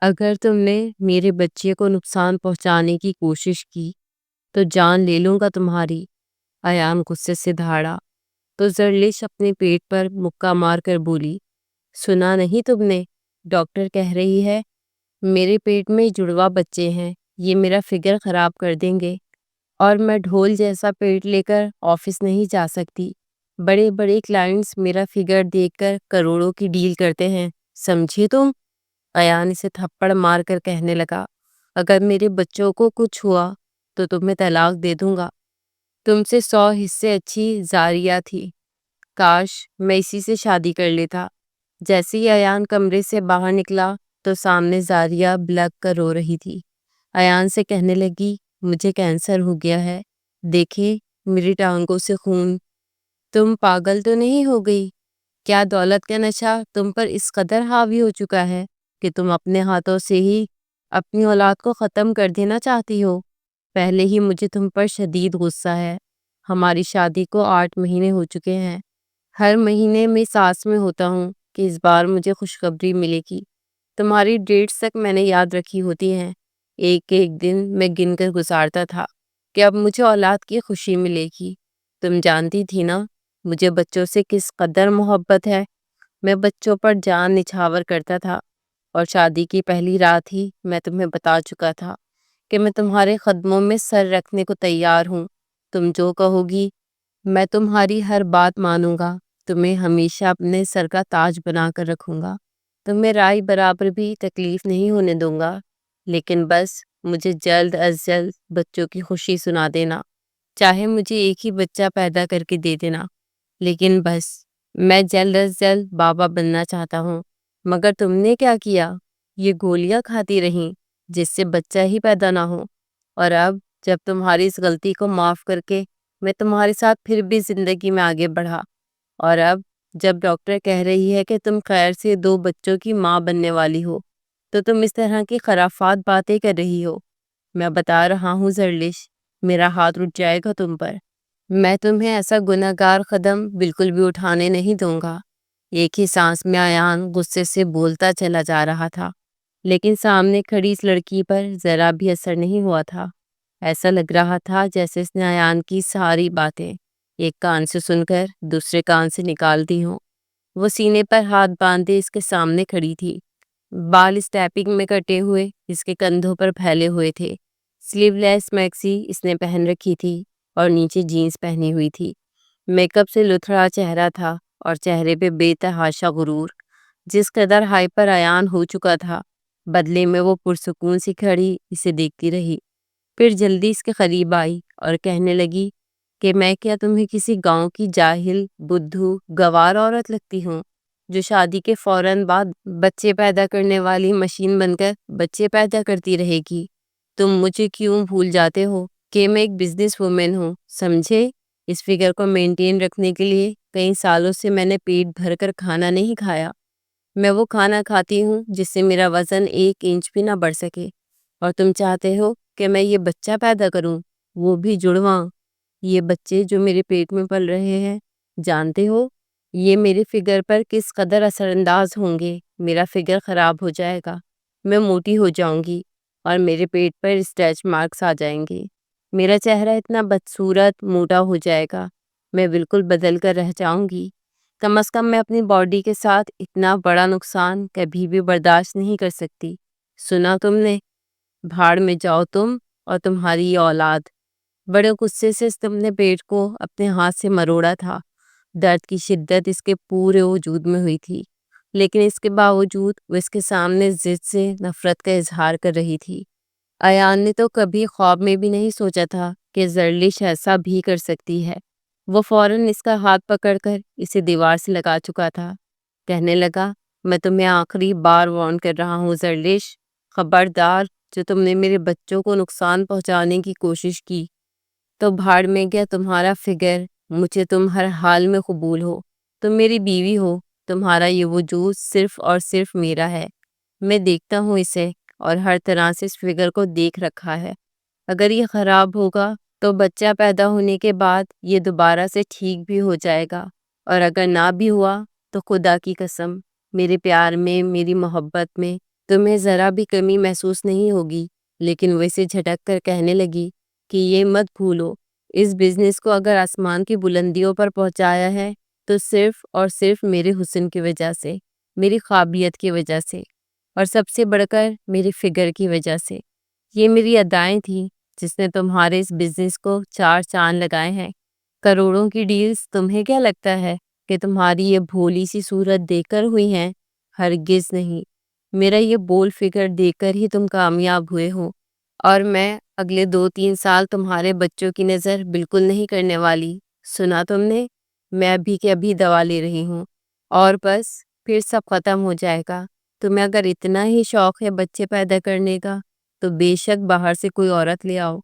اگر تم نے میرے بچے کو نقصان پہنچانے کی کوشش کی تو جان لے لوں گا تمہاری۔ ایان غصے سے دھاڑا تو زرلش اپنے پیٹ پر مکہ مار کر بولی، سنا نہیں تم نے؟ ڈاکٹر کہہ رہی ہے میرے پیٹ میں جڑوا بچے ہیں، یہ میرا فگر خراب کر دیں گے، اور میں ڈھول جیسا پیٹ لے کر آفس نہیں جا سکتی۔ بڑے بڑے کلائنٹس میرا فگر دیکھ کر کروڑوں کی ڈیل کرتے ہیں، سمجھے تم؟ ایان اسے تھپڑ مار کر کہنے لگا، اگر میرے بچوں کو کچھ ہوا تو تمہیں طلاق دے دوں گا۔ تم سے 100 حصے اچھی زاریہ تھی، کاش میں اسی سے شادی کر لیتا۔ جیسے ہی ایان کمرے سے باہر نکلا تو سامنے زاریہ بلک کر رو رہی تھی۔ ایان سے کہنے لگی، مجھے کینسر ہو گیا ہے، دیکھے میری ٹانگوں سے خون۔ تم پاگل تو نہیں ہو گئی؟ کیا دولت کا نشہ تم پر اس قدر حاوی ہو چکا ہے کہ تم اپنے ہاتھوں سے ہی اپنی اولاد کو ختم کر دینا چاہتی ہو؟ پہلے ہی مجھے تم پر شدید غصہ ہے۔ ہماری شادی کو 8 مہینے ہو چکے ہیں، ہر مہینے میں سانس میں ہوتا ہوں کہ اس بار مجھے خوشخبری ملے گی۔ تمہاری ڈیٹس تک میں نے یاد رکھی ہوتی ہیں، ایک ایک دن میں گن کر گزارتا تھا کہ اب مجھے اولاد کی خوشی ملے گی۔ تم جانتی تھی نا مجھے بچوں سے کس قدر محبت ہے، میں بچوں پر جان نچھاور کرتا تھا، اور شادی کی پہلی رات ہی میں تمہیں بتا چکا تھا کہ میں تمہارے قدموں میں سر رکھنے کو تیار ہوں۔ تم جو کہو گی میں تمہاری ہر بات مانوں گا، تمہیں ہمیشہ اپنے سر کا تاج بنا کر رکھوں گا، تمہیں رائے برابر بھی تکلیف نہیں ہونے دوں گا، لیکن بس مجھے جلد از جلد بچوں کی خوشی سنا دینا، چاہے مجھے ایک ہی بچہ پیدا کر کے دے دینا، لیکن بس میں جلد از جلد بابا بننا چاہتا ہوں۔ مگر تم نے کیا کیا؟ یہ گولیاں کھاتی رہیں جس سے بچہ ہی پیدا نہ ہو، اور اب جب تمہاری اس غلطی کو معاف کر کے میں تمہارے ساتھ پھر بھی زندگی میں آگے بڑھا، اور اب جب ڈاکٹر کہہ رہی ہے کہ تم خیر سے 2 بچوں کی ماں بننے والی ہو تو تم اس طرح کی خرافات باتیں کر رہی ہو۔ میں بتا رہا ہوں زرلش، میرا ہاتھ اٹھ جائے گا تم پر، میں تمہیں ایسا گناہ گار قدم بالکل بھی اٹھانے نہیں دوں گا۔ ایک ہی سانس میں ایان غصے سے بولتا چلا جا رہا تھا، لیکن سامنے کھڑی اس لڑکی پر ذرا بھی اثر نہیں ہوا تھا۔ ایسا لگ رہا تھا جیسے اس نے ایان کی ساری باتیں ایک کان سے سن کر دوسرے کان سے نکال دی ہوں۔ وہ سینے پر ہاتھ باندھے اس کے سامنے کھڑی تھی، بال اسٹیپنگ میں کٹے ہوئے اس کے کندھوں پر پھیلے ہوئے تھے، سلیو لیس میکسی اس نے پہن رکھی تھی اور نیچے جینز پہنی ہوئی تھی۔ میک اپ سے لتھڑا چہرہ تھا اور چہرے پہ بے تحاشا غرور۔ جس قدر ہائپر ایان ہو چکا تھا، بدلے میں وہ پرسکون سی کھڑی اسے دیکھتی رہی، پھر جلدی اس کے قریب آئی اور کہنے لگی کہ میں کیا تمہیں کسی گاؤں کی جاہل بدھو گوار عورت لگتی ہوں جو شادی کے فوراً بعد بچے پیدا کرنے والی مشین بن کر بچے پیدا کرتی رہے گی؟ تم مجھے کیوں بھول جاتے ہو کہ میں ایک بزنس وومن ہوں، سمجھے؟ اس فگر کو مینٹین رکھنے کے لیے کئی سالوں سے میں نے پیٹ بھر کر کھانا نہیں کھایا۔ میں وہ کھانا کھاتی ہوں جس سے میرا وزن 1 انچ بھی نہ بڑھ سکے، اور تم چاہتے ہو کہ میں یہ بچہ پیدا کروں، وہ بھی جڑواں۔ یہ بچے جو میرے پیٹ میں پل رہے ہیں، جانتے ہو یہ میرے فگر پر کس قدر اثر انداز ہوں گے؟ میرا فگر خراب ہو جائے گا، میں موٹی ہو جاؤں گی، اور میرے پیٹ پر اسٹریچ مارکس آ جائیں گے، میرا چہرہ اتنا بدصورت موٹا ہو جائے گا، میں بالکل بدل کر رہ جاؤں گی۔ کم از کم میں اپنی باڈی کے ساتھ اتنا بڑا نقصان کبھی بھی برداشت نہیں کر سکتی۔ سنا تم نے؟ بھاڑ میں جاؤ تم اور تمہاری یہ اولاد۔ بڑے غصے سے تم نے پیٹ کو اپنے ہاتھ سے مروڑا تھا، درد کی شدت اس کے پورے وجود میں ہوئی تھی، لیکن اس کے باوجود وہ اس کے سامنے ضد سے نفرت کا اظہار کر رہی تھی۔ ایان نے تو کبھی خواب میں بھی نہیں سوچا تھا کہ زرلش ایسا بھی کر سکتی ہے۔ وہ فوراً اس کا ہاتھ پکڑ کر اسے دیوار سے لگا چکا تھا، کہنے لگا، میں تمہیں آخری بار وارن کر رہا ہوں زرلش، خبردار جو تم نے میرے بچوں کو نقصان پہنچانے کی کوشش کی تو بھاڑ میں گیا تمہارا فگر، مجھے تم ہر حال میں قبول ہو، تم میری بیوی ہو، تمہارا یہ وجود صرف اور صرف میرا ہے، میں دیکھتا ہوں اسے اور ہر طرح سے اس فگر کو دیکھ رکھا ہے۔ اگر یہ خراب ہوگا تو بچہ پیدا ہونے کے بعد یہ دوبارہ سے ٹھیک بھی ہو جائے گا، اور اگر نہ بھی ہوا تو خدا کی قسم میرے پیار میں، میری محبت میں تمہیں ذرا بھی کمی محسوس نہیں ہوگی۔ لیکن وہ اسے جھٹک کر کہنے لگی کہ یہ مت بھولو، اس بزنس کو اگر آسمان کی بلندیوں پر پہنچایا ہے تو صرف اور صرف میرے حسن کی وجہ سے، میری قابلیت کی وجہ سے، اور سب سے بڑھ کر میری فگر کی وجہ سے۔ یہ میری ادائیں تھیں جس نے تمہارے اس بزنس کو 4 چاند لگائے ہیں۔ کروڑوں کی ڈیلز تمہیں کیا لگتا ہے کہ تمہاری یہ بھولی سی صورت دیکھ کر ہوئی ہیں؟ ہرگز نہیں۔ میرا یہ بول فگر دیکھ کر ہی تم کامیاب ہوئے ہو، اور میں اگلے 2-3 سال تمہارے بچوں کی نظر بالکل نہیں کرنے والی۔ سنا تم نے؟ میں ابھی کے ابھی دوا لے رہی ہوں، اور بس پھر سب ختم ہو جائے گا۔ تمہیں اگر اتنا ہی شوق ہے بچے پیدا کرنے کا تو بے شک باہر سے کوئی عورت لے آؤ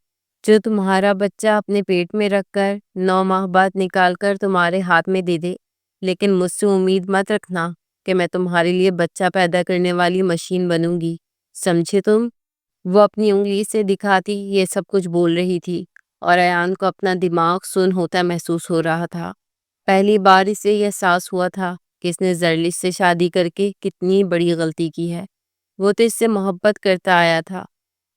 جو تمہارا بچہ اپنے پیٹ میں رکھ کر 9 ماہ بعد نکال کر تمہارے ہاتھ میں دے دے۔ لیکن مجھ سے امید مت رکھنا کہ میں تمہارے لیے بچہ پیدا کرنے والی مشین بنوں گی، سمجھے تم؟ وہ اپنی انگلی سے دکھاتی یہ سب کچھ بول رہی تھی، اور ایان کو اپنا دماغ سن ہوتا محسوس ہو رہا تھا۔ پہلی بار اسے یہ احساس ہوا تھا کہ اس نے زرلش سے شادی کر کے کتنی بڑی غلطی کی ہے۔ وہ تو اس سے محبت کرتا آیا تھا،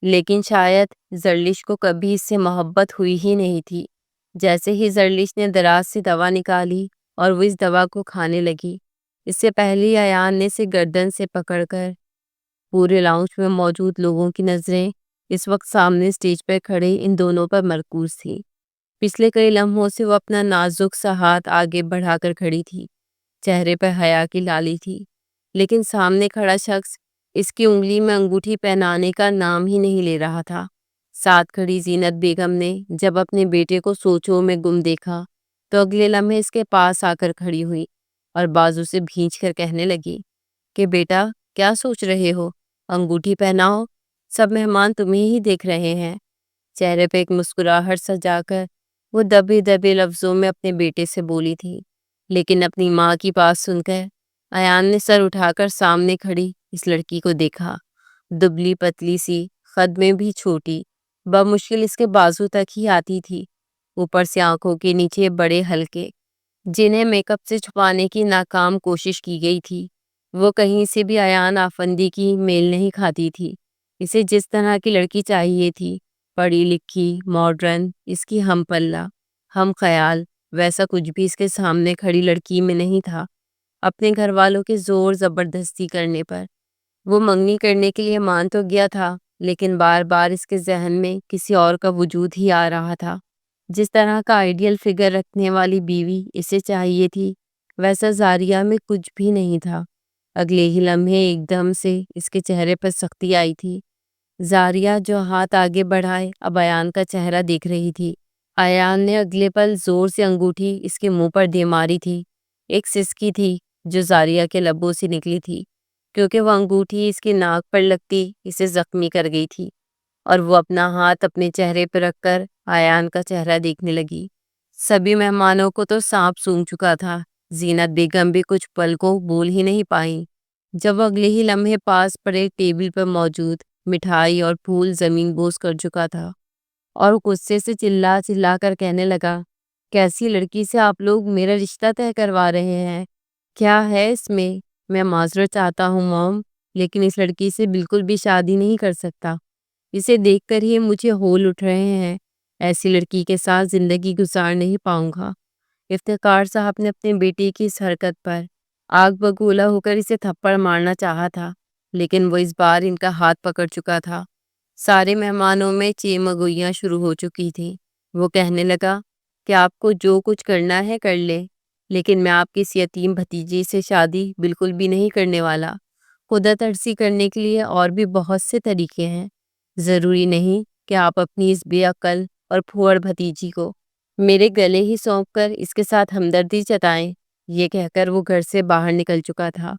لیکن شاید زرلش کو کبھی اس سے محبت ہوئی ہی نہیں تھی۔ جیسے ہی زرلش نے دراز سے دوا نکالی اور وہ اس دوا کو کھانے لگی، اس سے پہلے ایان نے اسے گردن سے پکڑ کر، پورے لاؤنج میں موجود لوگوں کی نظریں اس وقت سامنے اسٹیج پر کھڑے ان دونوں پر مرکوز تھی۔ پچھلے کئی لمحوں سے وہ اپنا نازک سا ہاتھ آگے بڑھا کر کھڑی تھی، چہرے پر حیا کی لالی تھی، لیکن سامنے کھڑا شخص اس کی انگلی میں انگوٹھی پہنانے کا نام ہی نہیں لے رہا تھا۔ ساتھ کھڑی زینت بیگم نے جب اپنے بیٹے کو سوچوں میں گم دیکھا تو اگلے لمحے اس کے پاس آ کر کھڑی ہوئی اور بازو سے بھینچ کر کہنے لگی کہ بیٹا کیا سوچ رہے ہو؟ انگوٹھی پہناؤ، سب مہمان تمہیں ہی دیکھ رہے ہیں۔ چہرے پہ ایک مسکراہٹ سجا کر وہ دبے دبے لفظوں میں اپنے بیٹے سے بولی تھی، لیکن اپنی ماں کی بات سن کر ایان نے سر اٹھا کر سامنے کھڑی اس لڑکی کو دیکھا۔ دبلی پتلی سی، قد میں بھی چھوٹی، بمشکل اس کے بازو تک ہی آتی تھی، اوپر سے آنکھوں کے نیچے بڑے حلقے جنہیں میک اپ سے چھپانے کی ناکام کوشش کی گئی تھی۔ وہ کہیں سے بھی ایان آفندی کی میل نہیں کھاتی تھی۔ اسے جس طرح کی لڑکی چاہیے تھی، پڑھی لکھی، ماڈرن، اس کی ہم پلہ، ہم خیال، ویسا کچھ بھی اس کے سامنے کھڑی لڑکی میں نہیں تھا۔ اپنے گھر والوں کے زور زبردستی کرنے پر وہ منگنی کرنے کے لیے مان تو گیا تھا، لیکن بار بار اس کے ذہن میں کسی اور کا وجود ہی آ رہا تھا۔ جس طرح کا آئیڈیل فگر رکھنے والی بیوی اسے چاہیے تھی، ویسا زاریہ میں کچھ بھی نہیں تھا۔ اگلے ہی لمحے ایک دم سے اس کے چہرے پر سختی آئی تھی۔ زاریہ جو ہاتھ آگے بڑھائے اب ایان کا چہرہ دیکھ رہی تھی۔ ایان نے اگلے پل زور سے انگوٹھی اس کے منہ پر دے ماری تھی۔ ایک سسکی تھی جو زاریہ کے لبوں سے نکلی تھی، کیونکہ وہ انگوٹھی اس کی ناک پر لگتی اسے زخمی کر گئی تھی، اور وہ اپنا ہاتھ اپنے چہرے پر رکھ کر ایان کا چہرہ دیکھنے لگی۔ سبھی مہمانوں کو تو سانپ سونگھ چکا تھا، زینت بیگم بھی کچھ پل کو بول ہی نہیں پائیں جب وہ اگلے ہی لمحے پاس پڑے ٹیبل پر موجود مٹھائی اور پھول زمین بوس کر چکا تھا، اور غصے سے چلا چلا کر کہنے لگا، کیسی لڑکی سے آپ لوگ میرا رشتہ طے کروا رہے ہیں؟ کیا ہے اس میں معذرت چاہتا ہوں موم، لیکن اس لڑکی سے بالکل بھی شادی نہیں کر سکتا۔ اسے دیکھ کر ہی مجھے ہول اٹھ رہے ہیں۔ ایسی لڑکی کے ساتھ زندگی گزار نہیں پاؤں گا۔ افتخار صاحب نے اپنے بیٹے کی اس حرکت پر آگ بگولا ہو کر اسے تھپڑ مارنا چاہا تھا، لیکن وہ اس بار ان کا ہاتھ پکڑ چکا تھا۔ سارے مہمانوں میں چیمگوئیاں شروع ہو چکی تھیں۔ وہ کہنے لگا کہ آپ کو جو کچھ کرنا ہے کر لے، لیکن میں آپ کی اس یتیم بھتیجی سے شادی بالکل بھی نہیں کرنے والا۔ خدا ترسی کرنے کے لیے اور بھی بہت سے طریقے ہیں، ضروری نہیں کہ آپ اپنی اس بے عقل اور پھوڑ بھتیجی کو میرے گلے ہی سونپ کر اس کے ساتھ ہمدردی جتائیں۔ یہ کہہ کر وہ گھر سے باہر نکل چکا تھا۔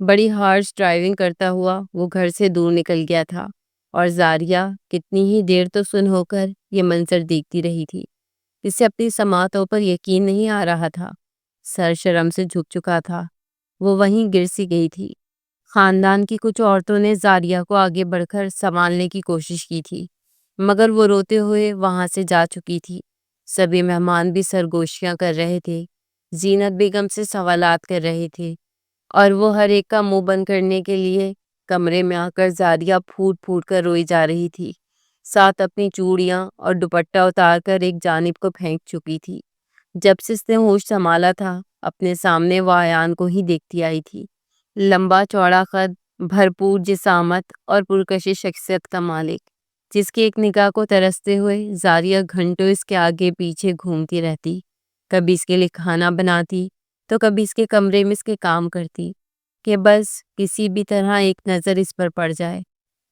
بڑی ہارش ڈرائیونگ کرتا ہوا وہ گھر سے دور نکل گیا تھا، اور زاریہ کتنی ہی دیر تو سن ہو کر یہ منظر دیکھتی رہی تھی۔ اسے اپنی سماعتوں پر یقین نہیں آ رہا تھا، سر شرم سے جھک چکا تھا، وہ وہیں گر سی گئی تھی۔ خاندان کی کچھ عورتوں نے زاریہ کو آگے بڑھ کر سنبھالنے کی کوشش کی تھی، مگر وہ روتے ہوئے وہاں سے جا چکی تھی۔ سبھی مہمان بھی سرگوشیاں کر رہے تھے، زینت بیگم سے سوالات کر رہے تھے، اور وہ ہر ایک کا منہ بند کرنے کے لیے کمرے میں آ کر زاریہ پھوٹ پھوٹ کر روئی جا رہی تھی، ساتھ اپنی چوڑیاں اور دوپٹہ اتار کر ایک جانب کو پھینک چکی تھی۔ جب سے اس نے ہوش سنبھالا تھا، اپنے سامنے وہ ایان کو ہی دیکھتی آئی تھی، لمبا چوڑا قد، بھرپور جسامت اور پرکشش شخصیت کا مالک، جس کی ایک نگاہ کو ترستے ہوئے زاریہ گھنٹوں اس کے آگے پیچھے گھومتی رہتی، کبھی اس کے لیے کھانا بناتی تو کبھی اس کے کمرے میں اس کے کام کرتی، کہ بس کسی بھی طرح ایک نظر اس پر پڑ جائے۔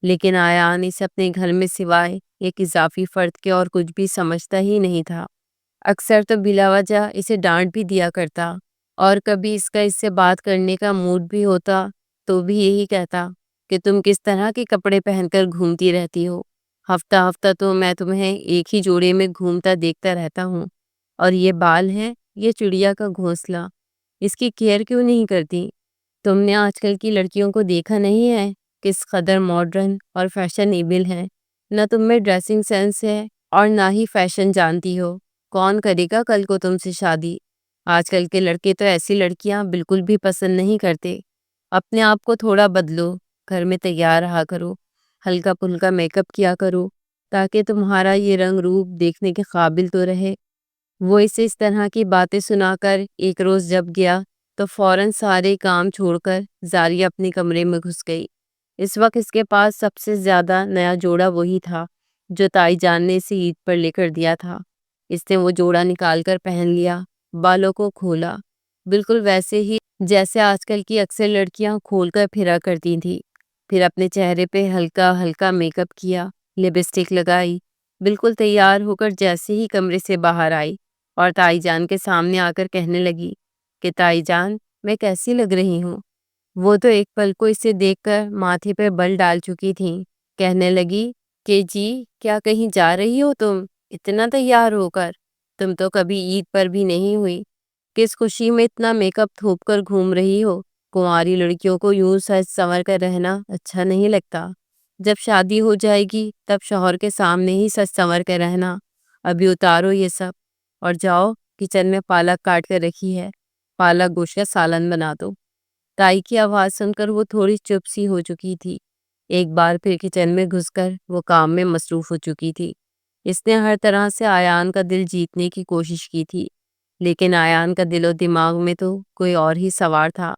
لیکن ایان اسے اپنے گھر میں سوائے ایک اضافی فرد کے اور کچھ بھی سمجھتا ہی نہیں تھا۔ اکثر تو بلا وجہ اسے ڈانٹ بھی دیا کرتا، اور کبھی اس سے بات کرنے کا موڈ بھی ہوتا تو بھی یہی کہتا کہ تم کس طرح کے کپڑے پہن کر گھومتی رہتی ہو، ہفتہ ہفتہ تو میں تمہیں ایک ہی جوڑے میں گھومتا دیکھتا رہتا ہوں، اور یہ بال ہیں، یہ چڑیا کا گھونسلہ، اس کی کیئر کیوں نہیں کرتی؟ تم نے آج کل کی لڑکیوں کو دیکھا نہیں ہے، کس قدر ماڈرن اور فیشنیبل ہیں، نہ تم میں ڈریسنگ سینس ہے اور نہ ہی فیشن جانتی ہو، کون کرے گا کل کو تم سے شادی؟ آج کل کے لڑکے تو ایسی لڑکیاں بالکل بھی پسند نہیں کرتے۔ اپنے آپ کو تھوڑا بدلو، گھر میں تیار رہا کرو، ہلکا پھلکا میک اپ کیا کرو، تاکہ تمہارا یہ رنگ روپ دیکھنے کے قابل تو رہے۔ وہ اسے اس طرح کی باتیں سنا کر ایک روز جب گیا تو فوراً سارے کام چھوڑ کر زاریہ اپنے کمرے میں گھس گئی۔ اس وقت اس کے پاس سب سے زیادہ نیا جوڑا وہی تھا جو تائی جان نے اسے عید پر لے کر دیا تھا۔ اس نے وہ جوڑا نکال کر پہن لیا، بالوں کو کھولا، بالکل ویسے ہی جیسے آج کل کی اکثر لڑکیاں کھول کر پھرا کرتی تھیں۔ پھر اپنے چہرے پہ ہلکا ہلکا میک اپ کیا، لپسٹک لگائی، بالکل تیار ہو کر جیسے ہی کمرے سے باہر آئی اور تائی جان کے سامنے آ کر کہنے لگی کہ تائی جان، میں کیسی لگ رہی ہوں؟ وہ تو ایک پل کو اسے دیکھ کر ماتھے پہ بل ڈال چکی تھیں، کہنے لگی کہ جی کیا کہیں جا رہی ہو تم اتنا تیار ہو کر؟ تم تو کبھی عید پر بھی نہیں ہوئی، کس خوشی میں اتنا میک اپ تھوپ کر گھوم رہی ہو؟ کنواری لڑکیوں کو یوں سج سنور کر رہنا اچھا نہیں لگتا، جب شادی ہو جائے گی تب شوہر کے سامنے ہی سج سنور کر رہنا۔ ابھی اتارو یہ سب اور جاؤ کچن میں پالک کاٹ کر رکھی ہے، پالک گوشت کا سالن بنا دو۔ تائی کی آواز سن کر وہ تھوڑی چپ سی ہو چکی تھی، ایک بار پھر کچن میں گھس کر وہ کام میں مصروف ہو چکی تھی۔ اس نے ہر طرح سے ایان کا دل جیتنے کی کوشش کی تھی، لیکن ایان کا دل و دماغ میں تو کوئی اور ہی سوار تھا۔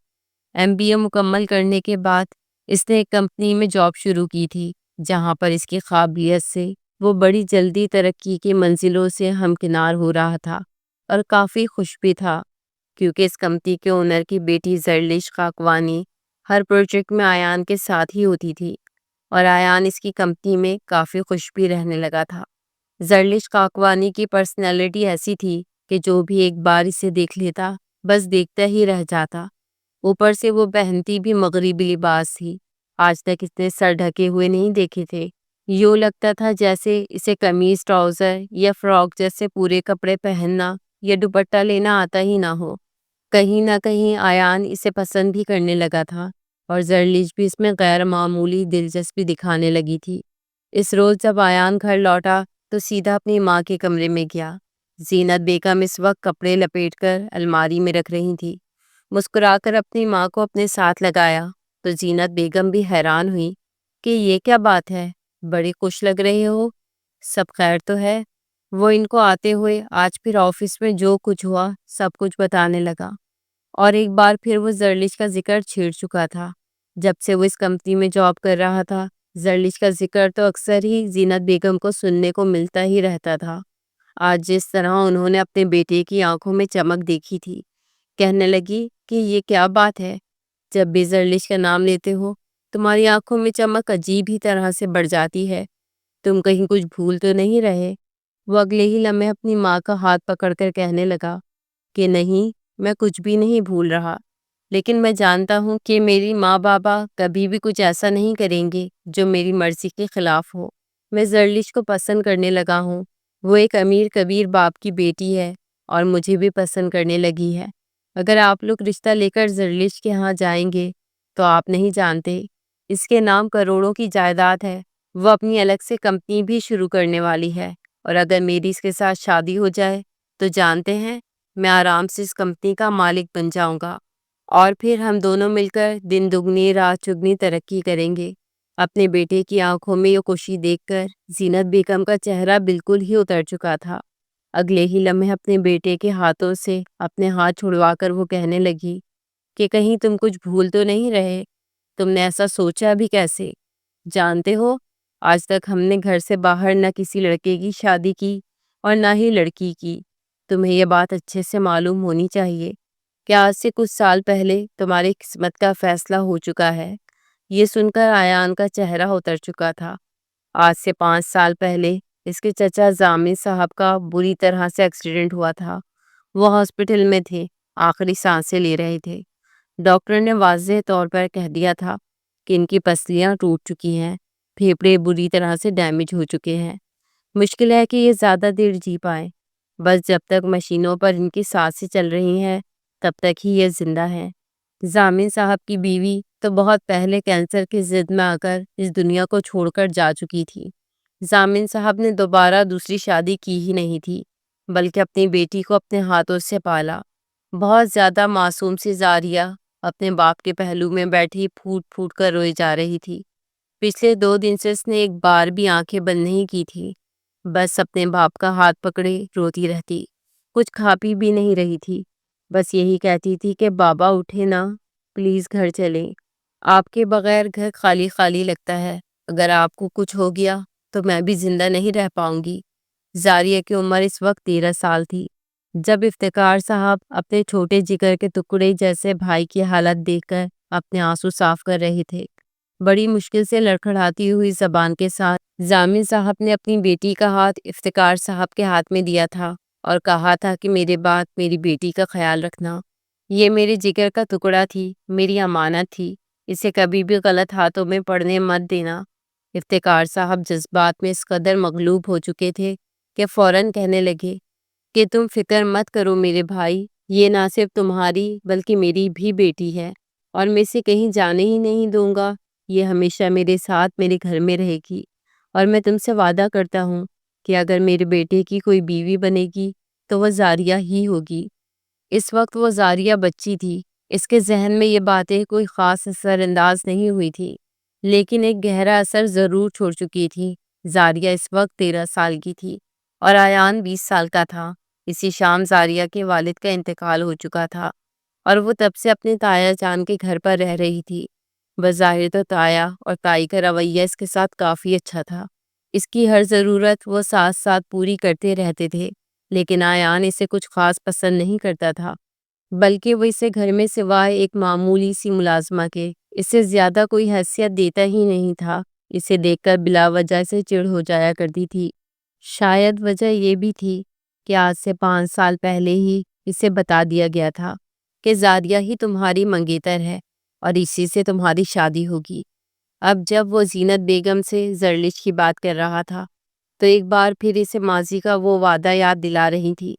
MBA مکمل کرنے کے بعد اس نے ایک کمپنی میں جاب شروع کی تھی، جہاں پر اس کی قابلیت سے وہ بڑی جلدی ترقی کی منزلوں سے ہمکنار ہو رہا تھا، اور کافی خوش بھی تھا، کیونکہ اس کمپنی کے اونر کی بیٹی زرلش قاقوانی ہر پروجیکٹ میں ایان کے ساتھ ہی ہوتی تھی، اور ایان اس کی کمپنی میں کافی خوش بھی رہنے لگا تھا۔ زرلش قاقوانی کی پرسنالٹی ایسی تھی کہ جو بھی ایک بار اسے دیکھ لیتا بس دیکھتا ہی رہ جاتا۔ اوپر سے وہ پہنتی بھی مغربی لباس تھی، آج تک اس نے سر ڈھکے ہوئے نہیں دیکھے تھے، یوں لگتا تھا جیسے اسے قمیض ٹراؤزر یا فراک جیسے پورے کپڑے پہننا یا دوپٹہ لینا آتا ہی نہ ہو۔ کہیں نہ کہیں ایان اسے پسند بھی کرنے لگا تھا، اور زرلش بھی اس میں غیر معمولی دلچسپی دکھانے لگی تھی۔ اس روز جب ایان گھر لوٹا تو سیدھا اپنی ماں کے کمرے میں گیا۔ زینت بیگم اس وقت کپڑے لپیٹ کر الماری میں رکھ رہی تھی۔ مسکرا کر اپنی ماں کو اپنے ساتھ لگایا تو زینت بیگم بھی حیران ہوئی کہ یہ کیا بات ہے، بڑے خوش لگ رہے ہو، سب خیر تو ہے؟ وہ ان کو آتے ہوئے آج پھر آفس میں جو کچھ ہوا سب کچھ بتانے لگا، اور ایک بار پھر وہ زرلش کا ذکر چھیڑ چکا تھا۔ جب سے وہ اس کمپنی میں جاب کر رہا تھا، زرلش کا ذکر تو اکثر ہی زینت بیگم کو سننے کو ملتا ہی رہتا تھا۔ آج جس طرح انہوں نے اپنے بیٹے کی آنکھوں میں چمک دیکھی تھی، کہنے لگی کہ یہ کیا بات ہے، جب بھی زرلش کا نام لیتے ہو تمہاری آنکھوں میں چمک عجیب ہی طرح سے بڑھ جاتی ہے، تم کہیں کچھ بھول تو نہیں رہے؟ وہ اگلے ہی لمحے اپنی ماں کا ہاتھ پکڑ کر کہنے لگا کہ نہیں، میں کچھ بھی نہیں بھول رہا، لیکن میں جانتا ہوں کہ میری ماں بابا کبھی بھی کچھ ایسا نہیں کریں گے جو میری مرضی کے خلاف ہو۔ میں زرلش کو پسند کرنے لگا ہوں، وہ ایک امیر کبیر باپ کی بیٹی ہے اور مجھے بھی پسند کرنے لگی ہے۔ اگر آپ لوگ رشتہ لے کر زرلش کے ہاں جائیں گے تو آپ نہیں جانتے، اس کے نام کروڑوں کی جائیداد ہے، وہ اپنی الگ سے کمپنی بھی شروع کرنے والی ہے، اور اگر میری اس کے ساتھ شادی ہو جائے تو جانتے ہیں میں آرام سے اس کمپنی کا مالک بن جاؤں گا۔ اور پھر ہم دونوں مل کر دن دگنی رات چگنی ترقی کریں گے۔ اپنے بیٹے کی آنکھوں میں یہ خوشی دیکھ کر زینت بیگم کا چہرہ بالکل ہی اتر چکا تھا۔ اگلے ہی لمحے اپنے بیٹے کے ہاتھوں سے اپنے ہاتھ چھڑوا کر وہ کہنے لگی کہ کہیں تم کچھ بھول تو نہیں رہے؟ تم نے ایسا سوچا بھی کیسے؟ جانتے ہو، آج تک ہم نے گھر سے باہر نہ کسی لڑکے کی شادی کی اور نہ ہی لڑکی کی۔ تمہیں یہ بات اچھے سے معلوم ہونی چاہیے کہ آج سے کچھ سال پہلے تمہاری قسمت کا فیصلہ ہو چکا ہے۔ یہ سن کر ایان کا چہرہ اتر چکا تھا۔ آج سے 5 سال پہلے اس کے چچا ضامن صاحب کا بری طرح سے ایکسیڈنٹ ہوا تھا۔ وہ ہاسپٹل میں تھے، آخری سانسیں لے رہے تھے۔ ڈاکٹر نے واضح طور پر کہہ دیا تھا کہ ان کی پسلیاں ٹوٹ چکی ہیں، پھیپھڑے بری طرح سے ڈیمیج ہو چکے ہیں۔ مشکل ہے کہ یہ زیادہ دیر جی پائیں۔ بس جب تک مشینوں پر ان کی سانسیں چل رہی ہیں تب تک ہی یہ زندہ ہیں۔ ضامن صاحب کی بیوی تو بہت پہلے کینسر کی زد میں آ کر اس دنیا کو چھوڑ کر جا چکی تھی۔ ضامن صاحب نے دوبارہ دوسری شادی کی ہی نہیں تھی، بلکہ اپنی بیٹی کو اپنے ہاتھوں سے پالا۔ بہت زیادہ معصوم سی زاریہ اپنے باپ کے پہلو میں بیٹھی پھوٹ پھوٹ کر روئی جا رہی تھی۔ پچھلے 2 دن سے اس نے ایک بار بھی آنکھیں بند نہیں کی تھی، بس اپنے باپ کا ہاتھ پکڑے روتی رہتی، کچھ کھا پی بھی نہیں رہی تھی، بس یہی کہتی تھی کہ بابا اٹھے نا، پلیز گھر چلیں، آپ کے بغیر گھر خالی خالی لگتا ہے، اگر آپ کو کچھ ہو گیا تو میں بھی زندہ نہیں رہ پاؤں گی۔ زاریہ کی عمر اس وقت 13 سال تھی۔ جب افتخار صاحب اپنے چھوٹے جگر کے ٹکڑے جیسے بھائی کی حالت دیکھ کر اپنے آنسو صاف کر رہے تھے، بڑی مشکل سے لڑکھڑاتی ہوئی زبان کے ساتھ ضامن صاحب نے اپنی بیٹی کا ہاتھ افتخار صاحب کے ہاتھ میں دیا تھا اور کہا تھا کہ میرے بعد میری بیٹی کا خیال رکھنا۔ یہ میرے جگر کا ٹکڑا تھی، میری امانت تھی، اسے کبھی بھی غلط ہاتھوں میں پڑنے مت دینا۔ افتخار صاحب جذبات میں اس قدر مغلوب ہو چکے تھے کہ فوراً کہنے لگے کہ تم فکر مت کرو میرے بھائی، یہ نہ صرف تمہاری بلکہ میری بھی بیٹی ہے اور میں اسے کہیں جانے ہی نہیں دوں گا۔ یہ ہمیشہ میرے ساتھ میرے گھر میں رہے گی، اور میں تم سے وعدہ کرتا ہوں کہ اگر میرے بیٹے کی کوئی بیوی بنے گی تو وہ زاریہ ہی ہوگی۔ اس وقت وہ زاریہ بچی تھی، اس کے ذہن میں یہ باتیں کوئی خاص اثر انداز نہیں ہوئی تھی، لیکن ایک گہرا اثر ضرور چھوڑ چکی تھی۔ زاریہ اس وقت 13 سال کی تھی اور ایان 20 سال کا تھا۔ اسی شام زاریہ کے والد کا انتقال ہو چکا تھا اور وہ تب سے اپنے تایا جان کے گھر پر رہ رہی تھی۔ بظاہر تو تایا اور تائی کا رویہ اس کے ساتھ کافی اچھا تھا، اس کی ہر ضرورت وہ ساتھ ساتھ پوری کرتے رہتے تھے، لیکن ایان اسے کچھ خاص پسند نہیں کرتا تھا، بلکہ وہ اسے گھر میں سوائے ایک معمولی سی ملازمہ کے اسے زیادہ کوئی حیثیت دیتا ہی نہیں تھا۔ اسے دیکھ کر بلا وجہ سے چڑ ہو جایا کرتی تھی۔ شاید وجہ یہ بھی تھی کہ آج سے 5 سال پہلے ہی اسے بتا دیا گیا تھا کہ زاریہ ہی تمہاری منگیتر ہے اور اسی سے تمہاری شادی ہوگی۔ اب جب وہ زینت بیگم سے زرلش کی بات کر رہا تھا تو ایک بار پھر اسے ماضی کا وہ وعدہ یاد دلا رہی تھی،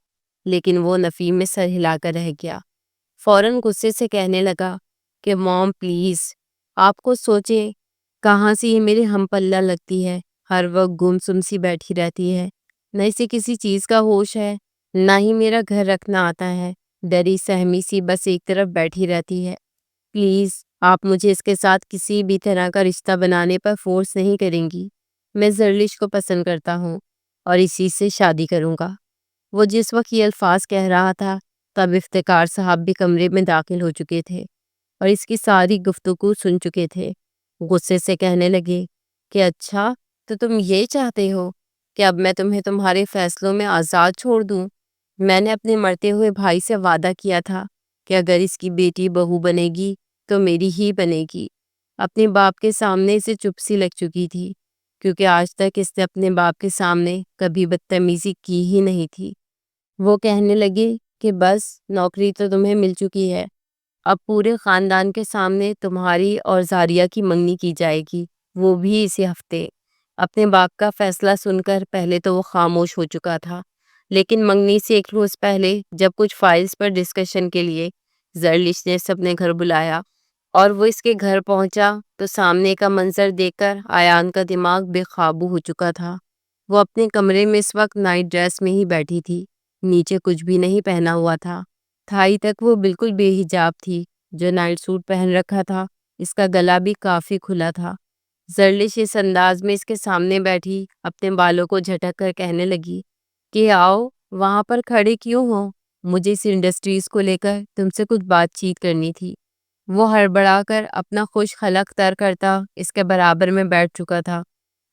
لیکن وہ نفی میں سر ہلا کر رہ گیا۔ فوراً غصے سے کہنے لگا کہ موم پلیز، آپ کو سوچیں کہاں سے یہ میرے ہم پلہ لگتی ہے، ہر وقت گم سم سی بیٹھی رہتی ہے، نہ اسے کسی چیز کا ہوش ہے، نہ ہی میرا گھر رکھنا آتا ہے، ڈری سہمی سی بس ایک طرف بیٹھی رہتی ہے۔ پلیز آپ مجھے اس کے ساتھ کسی بھی طرح کا رشتہ بنانے پر فورس نہیں کریں گی۔ میں زرلش کو پسند کرتا ہوں اور اسی سے شادی کروں گا۔ وہ جس وقت یہ الفاظ کہہ رہا تھا تب افتخار صاحب بھی کمرے میں داخل ہو چکے تھے اور اس کی ساری گفتگو سن چکے تھے۔ غصے سے کہنے لگے کہ اچھا، تو تم یہ چاہتے ہو کہ اب میں تمہیں تمہارے فیصلوں میں آزاد چھوڑ دوں؟ میں نے اپنے مرتے ہوئے بھائی سے وعدہ کیا تھا کہ اگر اس کی بیٹی بہو بنے گی تو میری ہی بنے گی۔ اپنے باپ کے سامنے اسے چپ سی لگ چکی تھی، کیونکہ آج تک اس نے اپنے باپ کے سامنے کبھی بدتمیزی کی ہی نہیں تھی۔ وہ کہنے لگے کہ بس نوکری تو تمہیں مل چکی ہے، اب پورے خاندان کے سامنے تمہاری اور زاریہ کی منگنی کی جائے گی، وہ بھی اسی ہفتے۔ اپنے باپ کا فیصلہ سن کر پہلے تو وہ خاموش ہو چکا تھا، لیکن منگنی سے ایک روز پہلے جب کچھ فائلز پر ڈسکشن کے لیے زرلش نے اسے اپنے گھر بلایا اور وہ اس کے گھر پہنچا تو سامنے کا منظر دیکھ کر ایان کا دماغ بے قابو ہو چکا تھا۔ وہ اپنے کمرے میں اس وقت نائٹ ڈریس میں ہی بیٹھی تھی، نیچے کچھ بھی نہیں پہنا ہوا تھا، تھائی تک وہ بالکل بے حجاب تھی جو نائٹ سوٹ پہن رکھا تھا، اس کا گلا بھی کافی کھلا تھا۔ زرلش اس انداز میں اس کے سامنے بیٹھی اپنے بالوں کو جھٹک کر کہنے لگی کہ آؤ، وہاں پر کھڑے کیوں ہو؟ مجھے اس انڈسٹریز کو لے کر تم سے کچھ بات چیت کرنی تھی۔ وہ ہڑبڑا کر اپنا خوش خلق تر کرتا اس کے برابر میں بیٹھ چکا تھا،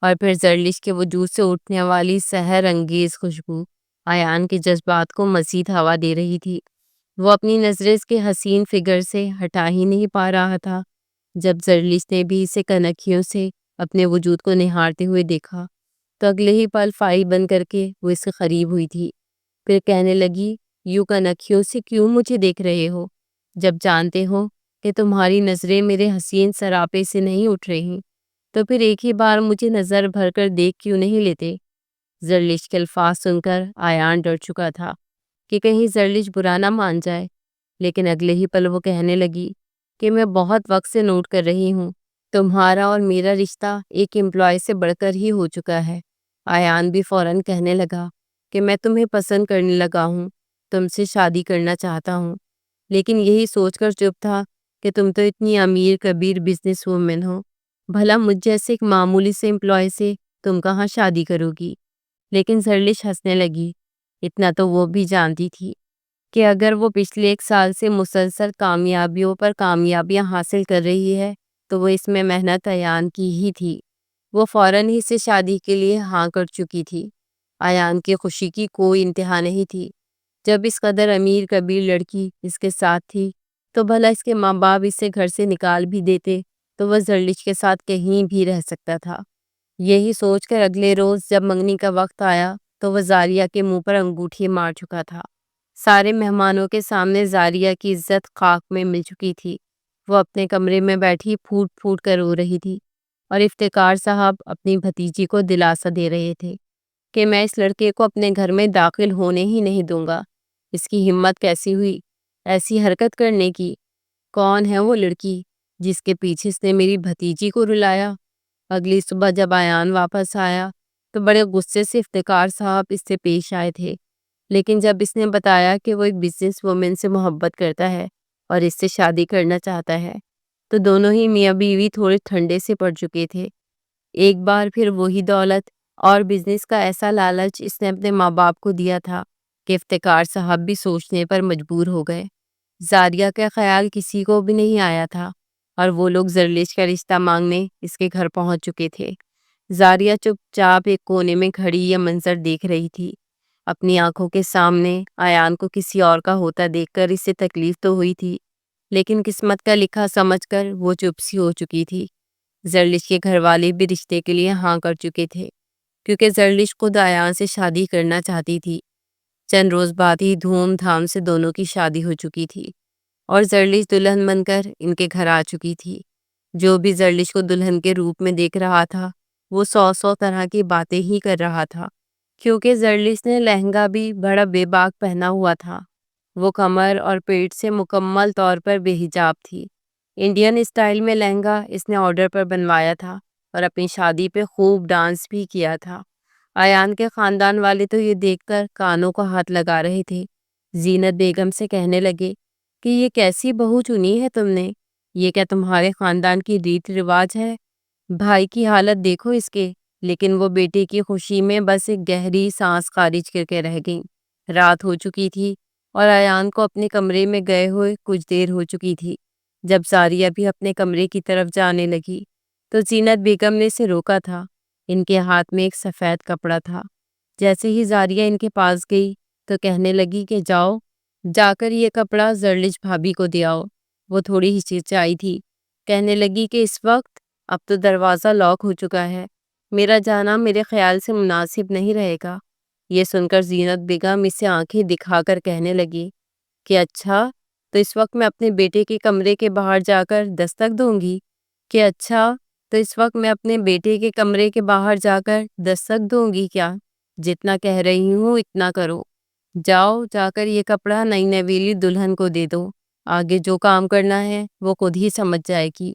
اور پھر زرلش کے وجود سے اٹھنے والی سحر انگیز خوشبو ایان کے جذبات کو مزید ہوا دے رہی تھی۔ وہ اپنی نظریں اس کے حسین فگر سے ہٹا ہی نہیں پا رہا تھا۔ جب زرلش نے بھی اسے کنکھیوں سے اپنے وجود کو نہارتے ہوئے دیکھا تو اگلے ہی پل فائل بند کر کے وہ اس کے قریب ہوئی تھی۔ پھر کہنے لگی، یوں کنکھیوں سے کیوں مجھے دیکھ رہے ہو؟ جب جانتے ہو کہ تمہاری نظریں میرے حسین سراپے سے نہیں اٹھ رہی تو پھر ایک ہی بار مجھے نظر بھر کر دیکھ کیوں نہیں لیتے؟ زرلش کے الفاظ سن کر ایان ڈر چکا تھا کہ کہیں زرلش برا نہ مان جائے، لیکن اگلے ہی پل وہ کہنے لگی کہ میں بہت وقت سے نوٹ کر رہی ہوں، تمہارا اور میرا رشتہ ایک امپلائی سے بڑھ کر ہی ہو چکا ہے۔ ایان بھی فوراً کہنے لگا کہ میں تمہیں پسند کرنے لگا ہوں، تم سے شادی کرنا چاہتا ہوں، لیکن یہی سوچ کر چپ تھا کہ تم تو اتنی امیر کبیر بزنس وومن ہو، بھلا مجھ جیسے ایک معمولی سے امپلائی سے تم کہاں شادی کرو گی؟ لیکن زرلش ہنسنے لگی۔ اتنا تو وہ بھی جانتی تھی کہ اگر وہ پچھلے 1 سال سے مسلسل کامیابیوں پر کامیابیاں حاصل کر رہی ہے تو وہ اس میں محنت ایان کی ہی تھی۔ وہ فوراً ہی سے شادی کے لیے ہاں کر چکی تھی۔ ایان کی خوشی کی کوئی انتہا نہیں تھی۔ جب اس قدر امیر کبیر لڑکی اس کے ساتھ تھی تو بھلا اس کے ماں باپ اسے گھر سے نکال بھی دیتے تو وہ زرلش کے ساتھ کہیں بھی رہ سکتا تھا۔ یہی سوچ کر اگلے روز جب منگنی کا وقت آیا تو وہ زاریہ کے منہ پر انگوٹھی مار چکا تھا۔ سارے مہمانوں کے سامنے زاریہ کی عزت خاک میں مل چکی تھی۔ وہ اپنے کمرے میں بیٹھی پھوٹ پھوٹ کر رو رہی تھی، اور افتخار صاحب اپنی بھتیجی کو دلاسا دے رہے تھے کہ میں اس لڑکے کو اپنے گھر میں داخل ہونے ہی نہیں دوں گا۔ اس کی ہمت کیسی ہوئی ایسی حرکت کرنے کی؟ کون ہے وہ لڑکی جس کے پیچھے اس نے میری بھتیجی کو رلایا؟ اگلی صبح جب ایان واپس آیا تو بڑے غصے سے افتخار صاحب اس سے پیش آئے تھے، لیکن جب اس نے بتایا کہ وہ ایک بزنس وومن سے محبت کرتا ہے اور اس سے شادی کرنا چاہتا ہے تو دونوں ہی میاں بیوی تھوڑے ٹھنڈے سے پڑ چکے تھے۔ ایک بار پھر وہی دولت اور بزنس کا ایسا لالچ اس نے اپنے ماں باپ کو دیا تھا کہ افتخار صاحب بھی سوچنے پر مجبور ہو گئے۔ زاریہ کا خیال کسی کو بھی نہیں آیا تھا، اور وہ لوگ زرلش کا رشتہ مانگنے اس کے گھر پہنچ چکے تھے۔ زاریہ چپ چاپ ایک کونے میں کھڑی یہ منظر دیکھ رہی تھی۔ اپنی آنکھوں کے سامنے ایان کو کسی اور کا ہوتا دیکھ کر اسے تکلیف تو ہوئی تھی، لیکن قسمت کا لکھا سمجھ کر وہ چپ سی ہو چکی تھی۔ زرلش کے گھر والے بھی رشتے کے لیے ہاں کر چکے تھے، کیونکہ زرلش خود ایان سے شادی کرنا چاہتی تھی۔ چند روز بعد ہی دھوم دھام سے دونوں کی شادی ہو چکی تھی، اور زرلش دلہن بن کر ان کے گھر آ چکی تھی۔ جو بھی زرلش کو دلہن کے روپ میں دیکھ رہا تھا وہ 100 طرح کی باتیں ہی کر رہا تھا، کیونکہ زرلش نے لہنگا بھی بڑا بے باک پہنا ہوا تھا۔ وہ کمر اور پیٹ سے مکمل طور پر بے حجاب تھی۔ انڈین اسٹائل میں لہنگا اس نے آرڈر پر بنوایا تھا اور اپنی شادی پہ خوب ڈانس بھی کیا تھا۔ ایان کے خاندان والے تو یہ دیکھ کر کانوں کو ہاتھ لگا رہے تھے۔ زینت بیگم سے کہنے لگے کہ یہ کیسی بہو چنی ہے تم نے؟ یہ کیا تمہارے خاندان کی ریت رواج ہے؟ بھائی کی حالت دیکھو اس کے۔ لیکن وہ بیٹے کی خوشی میں بس ایک گہری سانس خارج کر کے رہ گئیں۔ رات ہو چکی تھی اور ایان کو اپنے کمرے میں گئے ہوئے کچھ دیر ہو چکی تھی۔ جب زاریہ بھی اپنے کمرے کی طرف جانے لگی تو زینت بیگم نے اسے روکا تھا۔ ان کے ہاتھ میں ایک سفید کپڑا تھا۔ جیسے ہی زاریہ ان کے پاس گئی تو کہنے لگی کہ جاؤ، جا کر یہ کپڑا زرلش بھابھی کو دے آؤ۔ وہ تھوڑی ہچکچائی تھی، کہنے لگی کہ اس وقت اب تو دروازہ لاک ہو چکا ہے، میرا جانا میرے خیال سے مناسب نہیں رہے گا۔ یہ سن کر زینت بیگم اسے آنکھیں دکھا کر کہنے لگی کہ اچھا، تو اس وقت میں اپنے بیٹے کے کمرے کے باہر جا کر دستک دوں گی؟ کہ اچھا، تو اس وقت میں اپنے بیٹے کے کمرے کے باہر جا کر دستک دوں گی کیا؟ جتنا کہہ رہی ہوں اتنا کرو۔ جاؤ، جا کر یہ کپڑا نئی نویلی دلہن کو دے دو۔ آگے جو کام کرنا ہے وہ خود ہی سمجھ جائے گی۔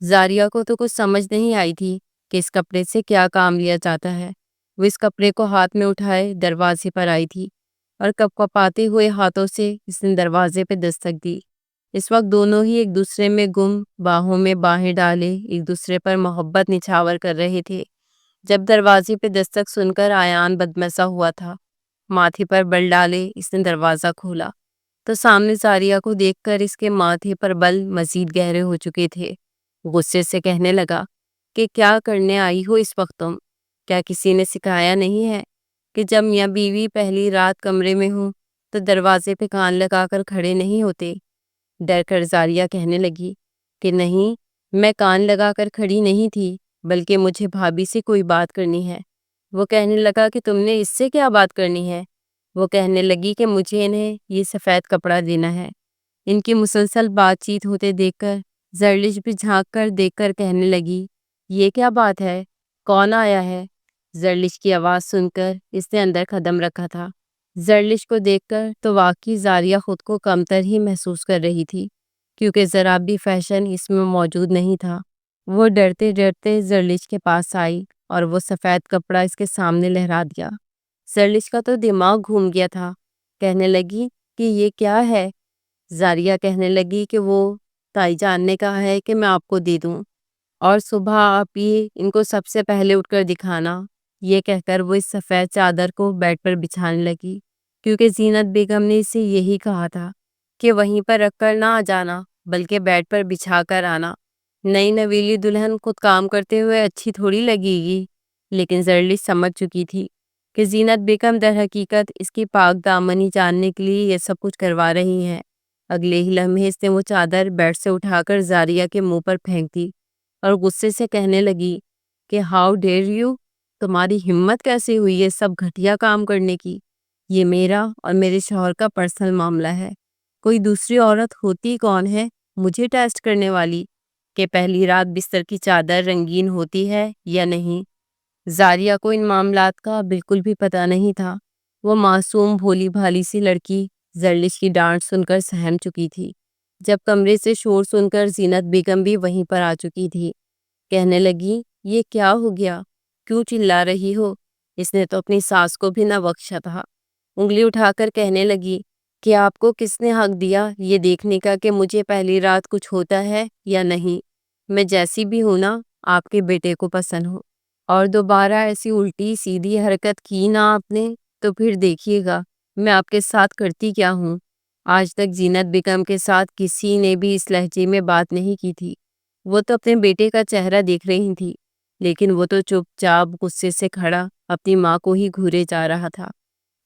زاریہ کو تو کچھ سمجھ نہیں آئی تھی کہ اس کپڑے سے کیا کام لیا جاتا ہے۔ وہ اس کپڑے کو ہاتھ میں اٹھائے دروازے پر آئی تھی، اور کپکپاتے ہوئے ہاتھوں سے اس نے دروازے پہ دستک دی۔ اس وقت دونوں ہی ایک دوسرے میں گم، باہوں میں باہیں ڈالے ایک دوسرے پر محبت نچھاور کر رہے تھے۔ جب دروازے پہ دستک سن کر آیان بدمزہ ہوا تھا، ماتھے پر بل ڈالے اس نے دروازہ کھولا تو سامنے زاریہ کو دیکھ کر اس کے ماتھے پر بل مزید گہرے ہو چکے تھے۔ غصے سے کہنے لگا کہ کیا کرنے آئی ہو اس وقت تم؟ کیا کسی نے سکھایا نہیں ہے کہ جب میاں بیوی پہلی رات کمرے میں ہوں تو دروازے پہ کان لگا کر کھڑے نہیں ہوتے؟ ڈر کر زاریہ کہنے لگی کہ نہیں، میں کان لگا کر کھڑی نہیں تھی، بلکہ مجھے بھابھی سے کوئی بات کرنی ہے۔ وہ کہنے لگا کہ تم نے اس سے کیا بات کرنی ہے؟ وہ کہنے لگی کہ مجھے انہیں یہ سفید کپڑا دینا ہے۔ ان کی مسلسل بات چیت ہوتے دیکھ کر زرلش بھی جھانک کر دیکھ کر کہنے لگی یہ کیا بات ہے؟ کون آیا ہے؟ زرلش کی آواز سن کر اس نے اندر قدم رکھا تھا۔ زرلش کو دیکھ کر تو واقعی زاریہ خود کو کمتر ہی محسوس کر رہی تھی، کیونکہ ذرا بھی فیشن اس میں موجود نہیں تھا۔ وہ ڈرتے ڈرتے زرلش کے پاس آئی اور وہ سفید کپڑا اس کے سامنے لہرا دیا۔ زرلش کا تو دماغ گھوم گیا تھا، کہنے لگی کہ یہ کیا ہے؟ زاریہ کہنے لگی کہ وہ تائی جان نے کہا ہے کہ میں آپ کو دے دوں، اور صبح آپ یہ ان کو سب سے پہلے اٹھ کر دکھانا۔ یہ کہہ کر وہ اس سفید چادر کو بیڈ پر بچھانے لگی، کیونکہ زینت بیگم نے اسے یہی کہا تھا کہ وہیں پر رکھ کر نہ آ جانا، بلکہ بیڈ پر بچھا کر آنا۔ نئی نویلی دلہن خود کام کرتے ہوئے اچھی تھوڑی لگے گی، لیکن زرلش سمجھ چکی تھی کہ زینت بیگم در حقیقت اس کی پاک دامنی جاننے کے لیے یہ سب کچھ کروا رہی ہیں۔ اگلے ہی لمحے اس نے وہ چادر بیڈ سے اٹھا کر زاریہ کے منہ پر پھینک دی اور غصے سے کہنے لگی کہ ہاؤ ڈیئر یو، تمہاری ہمت کیسے ہوئی یہ سب گھٹیا کام کرنے کی؟ یہ میرا اور میرے شوہر کا پرسنل معاملہ ہے۔ کوئی دوسری عورت ہوتی کون ہے مجھے ٹیسٹ کرنے والی کہ پہلی رات بستر کی چادر رنگین ہوتی ہے یا نہیں؟ زاریہ کو ان معاملات کا بالکل بھی پتہ نہیں تھا۔ وہ معصوم بھولی بھالی سی لڑکی زرلش کی ڈانٹ سن کر سہم چکی تھی۔ جب کمرے سے شور سن کر زینت بیگم بھی وہیں پر آ چکی تھی، کہنے لگی یہ کیا ہو گیا؟ کیوں چلا رہی ہو؟ اس نے تو اپنی ساس کو بھی نہ بخشا تھا۔ انگلی اٹھا کر کہنے لگی کہ آپ کو کس نے حق دیا یہ دیکھنے کا کہ مجھے پہلی رات کچھ ہوتا ہے یا نہیں؟ میں جیسی بھی ہوں نا، آپ کے بیٹے کو پسند ہوں، اور دوبارہ ایسی الٹی سیدھی حرکت کی نا آپ نے تو پھر دیکھیے گا میں آپ کے ساتھ کرتی کیا ہوں۔ آج تک زینت بیگم کے ساتھ کسی نے بھی اس لہجے میں بات نہیں کی تھی۔ وہ تو اپنے بیٹے کا چہرہ دیکھ رہی تھی، لیکن وہ تو چپ چاپ غصے سے کھڑا اپنی ماں کو ہی گھورے جا رہا تھا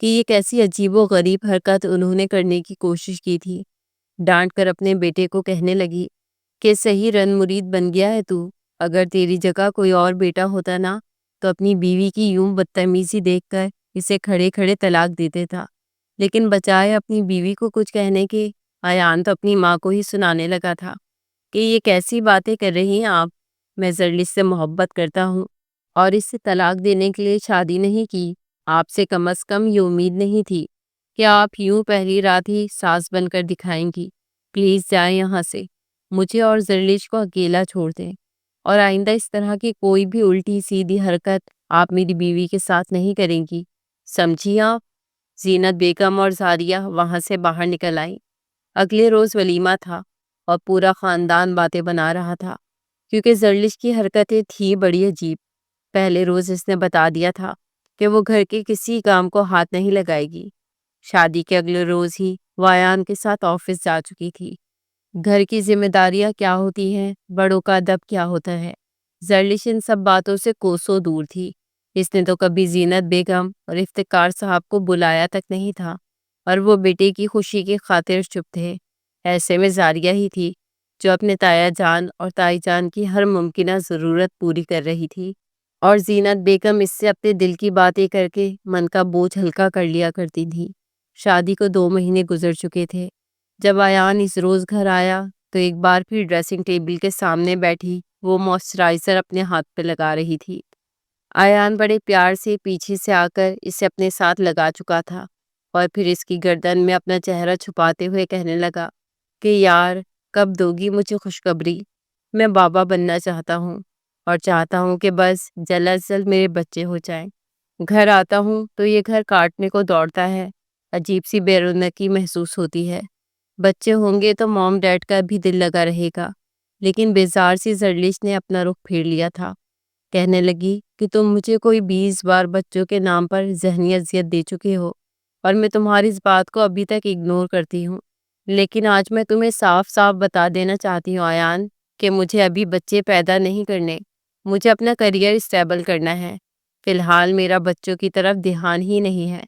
کہ یہ کیسی عجیب و غریب حرکت انہوں نے کرنے کی کوشش کی تھی۔ ڈانٹ کر اپنے بیٹے کو کہنے لگی کہ صحیح رن مرید بن گیا ہے تو۔ اگر تیری جگہ کوئی اور بیٹا ہوتا نا تو اپنی بیوی کی یوں بدتمیزی دیکھ کر اسے کھڑے کھڑے طلاق دیتے تھا، لیکن بجائے اپنی بیوی کو کچھ کہنے کے ایان تو اپنی ماں کو ہی سنانے لگا تھا کہ یہ کیسی باتیں کر رہی ہیں آپ؟ میں زرلش سے محبت کرتا ہوں اور اس سے طلاق دینے کے لیے شادی نہیں کی۔ آپ سے کم از کم یہ امید نہیں تھی کہ آپ یوں پہلی رات ہی ساس بن کر دکھائیں گی۔ پلیز جائیں یہاں سے، مجھے اور زرلش کو اکیلا چھوڑ دیں، اور آئندہ اس طرح کی کوئی بھی الٹی سیدھی حرکت آپ میری بیوی کے ساتھ نہیں کریں گی، سمجھی آپ؟ زینت بیگم اور زاریہ وہاں سے باہر نکل آئیں۔ اگلے روز ولیمہ تھا اور پورا خاندان باتیں بنا رہا تھا، کیونکہ زرلش کی حرکتیں تھیں بڑی عجیب۔ پہلے روز اس نے بتا دیا تھا کہ وہ گھر کے کسی کام کو ہاتھ نہیں لگائے گی۔ شادی کے اگلے روز ہی وہ ایان کے ساتھ آفس جا چکی تھی۔ گھر کی ذمہ داریاں کیا ہوتی ہیں، بڑوں کا ادب کیا ہوتا ہے، زرلش ان سب باتوں سے کوسوں دور تھی۔ اس نے تو کبھی زینت بیگم اور افتخار صاحب کو بلایا تک نہیں تھا، اور وہ بیٹے کی خوشی کی خاطر چپ تھے۔ ایسے میں زاریہ ہی تھی جو اپنے تایا جان اور تائی جان کی ہر ممکنہ ضرورت پوری کر رہی تھی، اور زینت بیگم اس سے اپنے دل کی باتیں کر کے من کا بوجھ ہلکا کر لیا کرتی تھی۔ شادی کو 2 مہینے گزر چکے تھے۔ جب ایان اس روز گھر آیا تو ایک بار پھر ڈریسنگ ٹیبل کے سامنے بیٹھی وہ موئسچرائزر اپنے ہاتھ پہ لگا رہی تھی۔ ایان بڑے پیار سے پیچھے سے آ کر اسے اپنے ساتھ لگا چکا تھا، اور پھر اس کی گردن میں اپنا چہرہ چھپاتے ہوئے کہنے لگا کہ یار کب دو گی مجھے خوشخبری؟ میں بابا بننا چاہتا ہوں، اور چاہتا ہوں کہ بس جلد از جلد میرے بچے ہو جائیں۔ گھر آتا ہوں تو یہ گھر کاٹنے کو دوڑتا ہے، عجیب سی بے رونقی محسوس ہوتی ہے۔ بچے ہوں گے تو موم ڈیڈ کا بھی دل لگا رہے گا۔ لیکن بیزار سی زرلش نے اپنا رخ پھیر لیا تھا۔ کہنے لگی کہ تم مجھے کوئی 20 بار بچوں کے نام پر ذہنی اذیت دے چکے ہو اور میں تمہاری اس بات کو ابھی تک اگنور کرتی ہوں۔ لیکن آج میں تمہیں صاف صاف بتا دینا چاہتی ہوں ایان کہ مجھے ابھی بچے پیدا نہیں کرنے، مجھے اپنا کریئر اسٹیبل کرنا ہے۔ فی الحال میرا بچوں کی طرف دھیان ہی نہیں ہے۔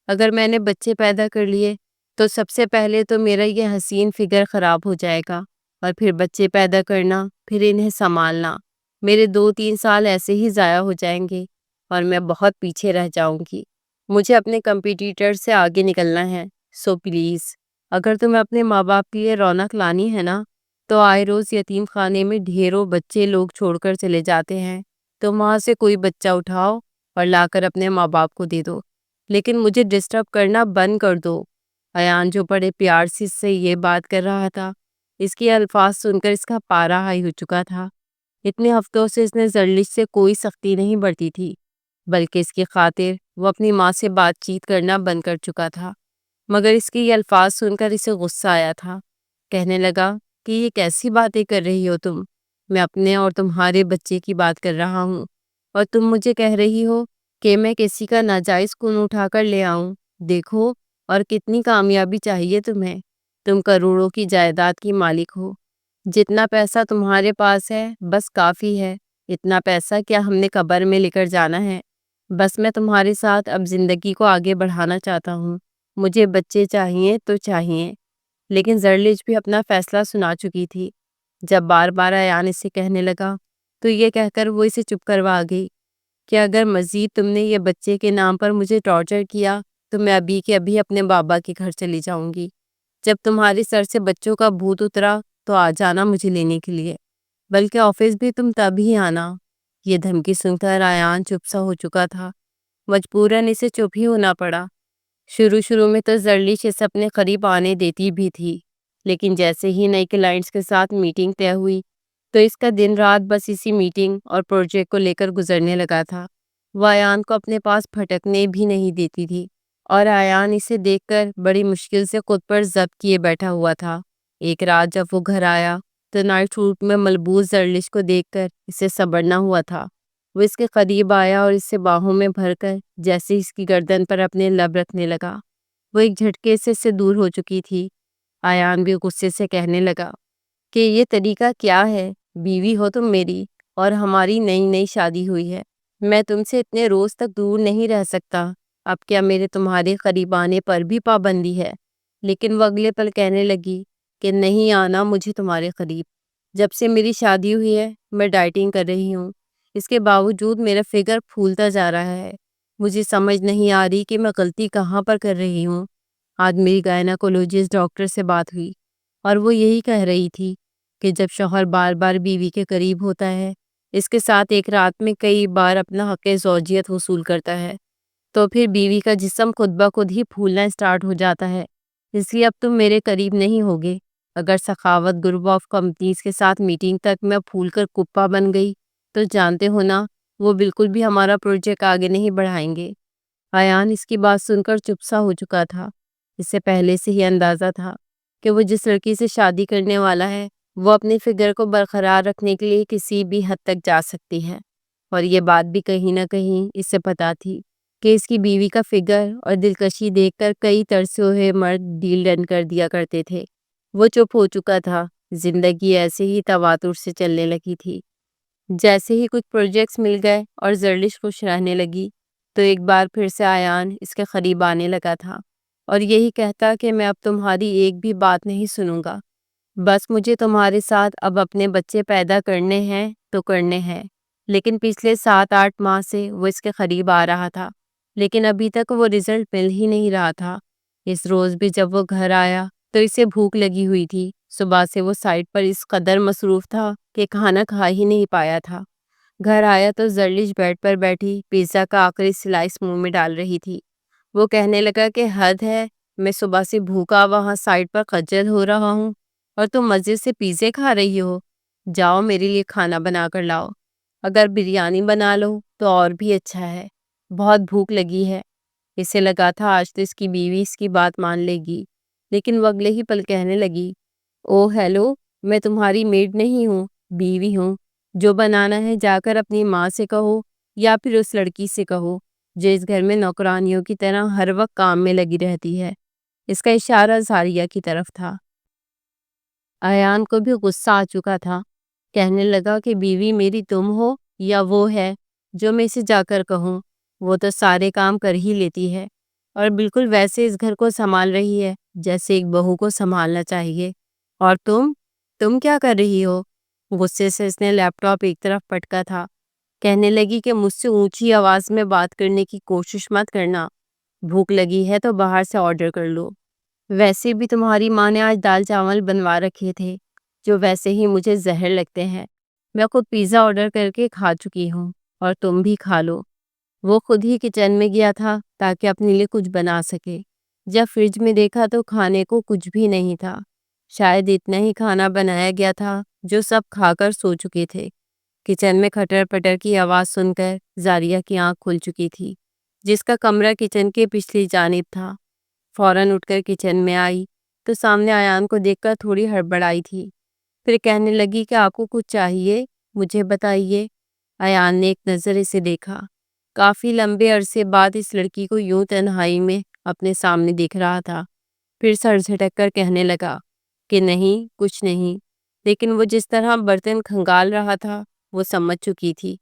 اگر میں نے بچے پیدا کر لیے تو سب سے پہلے تو میرا یہ حسین فگر خراب ہو جائے گا، اور پھر بچے پیدا کرنا، پھر انہیں سنبھالنا، میرے 2-3 سال ایسے ہی ضائع ہو جائیں گے اور میں بہت پیچھے رہ جاؤں گی۔ مجھے اپنے کمپیٹیٹر سے آگے نکلنا ہے، سو پلیز اگر تمہیں اپنے ماں باپ کے لیے رونق لانی ہے نا، تو آئے روز یتیم خانے میں ڈھیروں بچے لوگ چھوڑ کر چلے جاتے ہیں، تو وہاں سے کوئی بچہ اٹھاؤ اور لا کر اپنے ماں باپ کو دے دو، لیکن مجھے ڈسٹرب کرنا بند کر دو۔ ایان جو بڑے پیار سے یہ بات کر رہا تھا، اس کے الفاظ سن کر اس کا پارا ہائی ہو چکا تھا۔ اتنے ہفتوں سے اس نے زرلش سے کوئی سختی نہیں برتی تھی، بلکہ اس کی خاطر وہ اپنی ماں سے بات چیت کرنا بند کر چکا تھا، مگر اس کے یہ الفاظ سن کر اسے غصہ آیا تھا۔ کہنے لگا کہ یہ کیسی باتیں کر رہی ہو تم؟ میں اپنے اور تمہارے بچے کی بات کر رہا ہوں اور تم مجھے کہہ رہی ہو کہ میں کسی کا ناجائز خون اٹھا کر لے آؤں۔ دیکھو اور کتنی کامیابی چاہیے تمہیں، تم کروڑوں کی جائیداد کی مالک ہو، جتنا پیسہ تمہارے پاس ہے بس کافی ہے۔ اتنا پیسہ کیا ہم نے قبر میں لے کر جانا ہے؟ بس میں تمہارے ساتھ اب زندگی کو آگے بڑھانا چاہتا ہوں، مجھے بچے چاہیے تو چاہیے۔ لیکن زرلش بھی اپنا فیصلہ سنا چکی تھی۔ جب بار بار ایان اسے کہنے لگا تو یہ کہہ کر وہ اسے چپ کروا گئی کہ اگر مزید تم نے یہ بچے کے نام پر مجھے ٹارچر کیا تو میں ابھی کے ابھی اپنے بابا کے گھر چلی جاؤں گی۔ جب تمہارے سر سے بچوں کا بھوت اترا تو آ جانا مجھے لینے کے لیے، بلکہ آفس بھی تم تب ہی آنا۔ یہ دھمکی سن کر ایان چپ سا ہو چکا تھا، مجبوراً اسے چپ ہی ہونا پڑا۔ شروع میں تو زرلش اسے اپنے قریب آنے دیتی بھی تھی، لیکن جیسے ہی نئی کلائنٹس کے ساتھ میٹنگ طے ہوئی تو اس کا دن رات بس اسی میٹنگ اور پروجیکٹ کو لے کر گزرنے لگا تھا۔ وہ ایان کو اپنے پاس پھٹکنے بھی نہیں دیتی تھی، اور ایان اسے دیکھ کر بڑی مشکل سے خود پر ضبط کیے بیٹھا ہوا تھا۔ ایک رات جب وہ گھر آیا تو نائٹ سوٹ میں ملبوس زرلش کو دیکھ کر اسے صبر نہ ہوا تھا۔ وہ اس کے قریب آیا اور اسے باہوں میں بھر کر جیسے اس کی گردن پر اپنے لب رکھنے لگا۔ وہ ایک جھٹکے سے اس سے دور ہو چکی تھی۔ ایان بھی غصے سے کہنے لگا کہ یہ طریقہ کیا ہے؟ بیوی ہو تم میری اور ہماری نئی نئی شادی ہوئی ہے، میں تم سے اتنے روز تک دور نہیں رہ سکتا، اب کیا میرے تمہارے قریب آنے پر بھی پابندی ہے؟ لیکن وہ اگلے پل کہنے لگی کہ نہیں آنا مجھے تمہارے قریب۔ جب سے میری شادی ہوئی ہے میں ڈائٹنگ کر رہی ہوں، اس کے باوجود میرا فگر پھولتا جا رہا ہے۔ مجھے سمجھ نہیں آ رہی کہ میں غلطی کہاں پر کر رہی ہوں۔ آج میری گائناکولوجسٹ ڈاکٹر سے بات ہوئی اور وہ یہی کہہ رہی تھی کہ جب شوہر بار بار بیوی کے قریب ہوتا ہے، اس کے ساتھ ایک رات میں کئی بار اپنا حق زوجیت وصول کرتا ہے، تو پھر بیوی کا جسم خود بخود ہی پھولنا اسٹارٹ ہو جاتا ہے۔ اس لیے اب تم میرے قریب نہیں ہوگے۔ اگر سخاوت گروپ آف کمپنیز کے ساتھ میٹنگ تک میں پھول کر کپا بن گئی تو جانتے ہو نا وہ بالکل بھی ہمارا پروجیکٹ آگے نہیں بڑھائیں گے۔ ایان اس کی بات سن کر چپ سا ہو چکا تھا۔ اس سے پہلے سے ہی اندازہ تھا کہ وہ جس لڑکی سے شادی کرنے والا ہے وہ اپنے فگر کو برقرار رکھنے کے لیے کسی بھی حد تک جا سکتی ہے، اور یہ بات بھی کہیں نہ کہیں اس سے پتہ تھی کہ اس کی بیوی کا فگر اور دلکشی دیکھ کر کئی ترسے ہوئے مرد ڈیل ڈن کر دیا کرتے تھے۔ وہ چپ ہو چکا تھا۔ زندگی ایسے ہی تواتر سے چلنے لگی تھی۔ جیسے ہی کچھ پروجیکٹس مل گئے اور زرلش خوش رہنے لگی تو ایک بار پھر سے ایان اس کے قریب آنے لگا تھا اور یہی کہتا کہ میں اب تمہاری ایک بھی بات نہیں سنوں گا، بس مجھے تمہارے ساتھ اب اپنے بچے پیدا کرنے ہیں تو کرنے ہیں۔ لیکن پچھلے 7-8 ماہ سے وہ اس کے قریب آ رہا تھا، لیکن ابھی تک وہ رزلٹ مل ہی نہیں رہا تھا۔ اس روز بھی جب وہ گھر آیا تو اسے بھوک لگی ہوئی تھی۔ صبح سے وہ سائٹ پر اس قدر مصروف تھا کہ کھانا کھا ہی نہیں پایا تھا۔ گھر آیا تو زرلش بیڈ پر بیٹھی پیزا کا آخری سلائس منہ میں ڈال رہی تھی۔ وہ کہنے لگا کہ حد ہے، میں صبح سے بھوکا وہاں سائٹ پر خجل ہو رہا ہوں اور تم مزے سے پیزے کھا رہی ہو۔ جاؤ میرے لیے کھانا بنا کر لاؤ، اگر بریانی بنا لو تو اور بھی اچھا ہے، بہت بھوک لگی ہے۔ اسے لگا تھا آج تو اس کی بیوی اس کی بات مان لے گی، لیکن وہ اگلے ہی پل کہنے لگی، او ہیلو، میں تمہاری میڈ نہیں ہوں، بیوی ہوں۔ جو بنانا ہے جا کر اپنی ماں سے کہو یا پھر اس لڑکی سے کہو جو اس گھر میں نوکرانیوں کی طرح ہر وقت کام میں لگی رہتی ہے۔ اس کا اشارہ زاریہ کی طرف تھا۔ ایان کو بھی غصہ آ چکا تھا۔ کہنے لگا کہ بیوی میری تم ہو یا وہ ہے جو میں اسے جا کر کہوں؟ وہ تو سارے کام کر ہی لیتی ہے اور بالکل ویسے اس گھر کو سنبھال رہی ہے جیسے ایک بہو کو سنبھالنا چاہیے۔ اور تم کیا کر رہی ہو؟ غصے سے اس نے لیپ ٹاپ ایک طرف پٹکا تھا۔ کہنے لگی کہ مجھ سے اونچی آواز میں بات کرنے کی کوشش مت کرنا۔ بھوک لگی ہے تو باہر سے آرڈر کر لو۔ ویسے بھی تمہاری ماں نے آج دال چاول بنوا رکھے تھے جو ویسے ہی مجھے زہر لگتے ہیں۔ میں خود پیزا آرڈر کر کے کھا چکی ہوں اور تم بھی کھا لو۔ وہ خود ہی کچن میں گیا تھا تاکہ اپنے لیے کچھ بنا سکے۔ جب فریج میں دیکھا تو کھانے کو کچھ بھی نہیں تھا۔ شاید اتنا ہی کھانا بنایا گیا تھا جو سب کھا کر سو چکے تھے۔ کچن میں کھٹر پٹر کی آواز سن کر زاریہ کی آنکھ کھل چکی تھی، جس کا کمرہ کچن کے پچھلی جانب تھا۔ فوراً اٹھ کر کچن میں آئی تو سامنے ایان کو دیکھ کر تھوڑی ہڑبڑائی تھی۔ پھر کہنے لگی کہ آپ کو کچھ چاہیے، مجھے بتائیے۔ ایان نے ایک نظر اسے دیکھا۔ کافی لمبے عرصے بعد اس لڑکی کو یوں تنہائی میں اپنے سامنے دیکھ رہا تھا۔ پھر سر جھٹک کر کہنے لگا کہ نہیں، کچھ نہیں، لیکن وہ جس طرح برتن کھنگال رہا تھا وہ سمجھ چکی تھی۔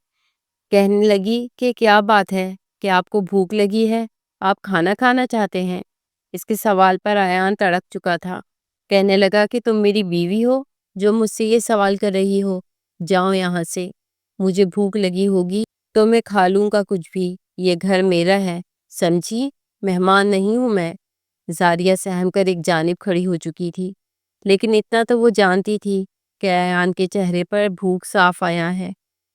کہنے لگی کہ کیا بات ہے، کہ آپ کو بھوک لگی ہے، آپ کھانا کھانا چاہتے ہیں؟ اس کے سوال پر ایان تڑپ چکا تھا۔ کہنے لگا کہ تم میری بیوی ہو جو مجھ سے یہ سوال کر رہی ہو؟ جاؤ یہاں سے۔ مجھے بھوک لگی ہوگی تو میں کھا لوں گا کچھ بھی، یہ گھر میرا ہے، سمجھی؟ مہمان نہیں ہوں میں۔ زاریہ سہم کر ایک جانب کھڑی ہو چکی تھی، لیکن اتنا تو وہ جانتی تھی کہ ایان کے چہرے پر بھوک صاف آیا ہے۔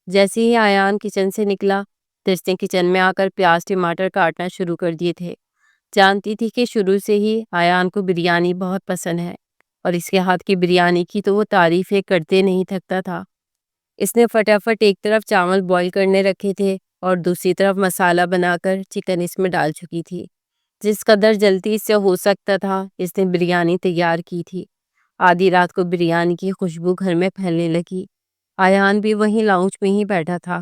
جیسے ہی ایان کچن سے نکلا تو اس نے کچن میں آ کر پیاز ٹماٹر کاٹنا شروع کر دیے تھے۔ جانتی تھی کہ شروع سے ہی ایان کو بریانی بہت پسند ہے اور اس کے ہاتھ کی بریانی کی تو وہ تعریفیں کرتے نہیں تھکتا تھا۔ اس نے فٹافٹ ایک طرف چاول بوائل کرنے رکھے تھے اور دوسری طرف مسالہ بنا کر چکن اس میں ڈال چکی تھی۔ جس قدر جلدی سے ہو سکتا تھا اس نے بریانی تیار کی تھی۔ آدھی رات کو بریانی کی خوشبو گھر میں پھیلنے لگی۔ ایان بھی وہیں لاؤنج میں ہی بیٹھا تھا۔